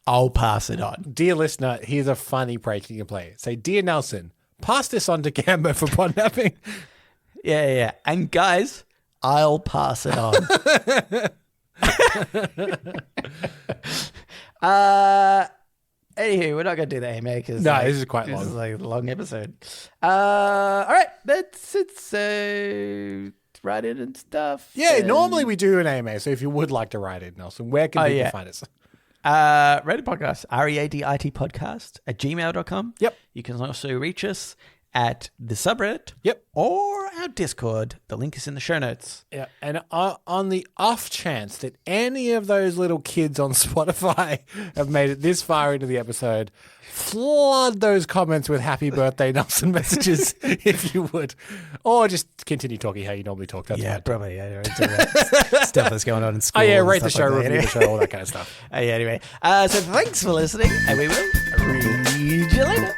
I'll pass it on. Dear listener, here's a funny prank you can play. Say, Dear Nelson, pass this on to Cambo for podnapping. Yeah. And guys, I'll pass it on. Anywho, we're not going to do that here, mate. No, this is quite long. This is like a long episode. All right, that's it. So write in and stuff. Yeah, normally we do an AMA. So if you would like to write in, Nelson, where can people find us? Reddit podcast, READIT podcast at gmail.com. Yep. You can also reach us at the subreddit. Yep. Or our Discord. The link is in the show notes. Yeah. And on the off chance that any of those little kids on Spotify have made it this far into the episode, flood those comments with happy birthday Nelson messages if you would. Or just continue talking how you normally talk. That's fine. Probably. Yeah, stuff that's going on in school. Oh, yeah, and rate the stuff show, like that. review the show, all that kind of stuff. Anyway. So thanks for listening, and we will read you later.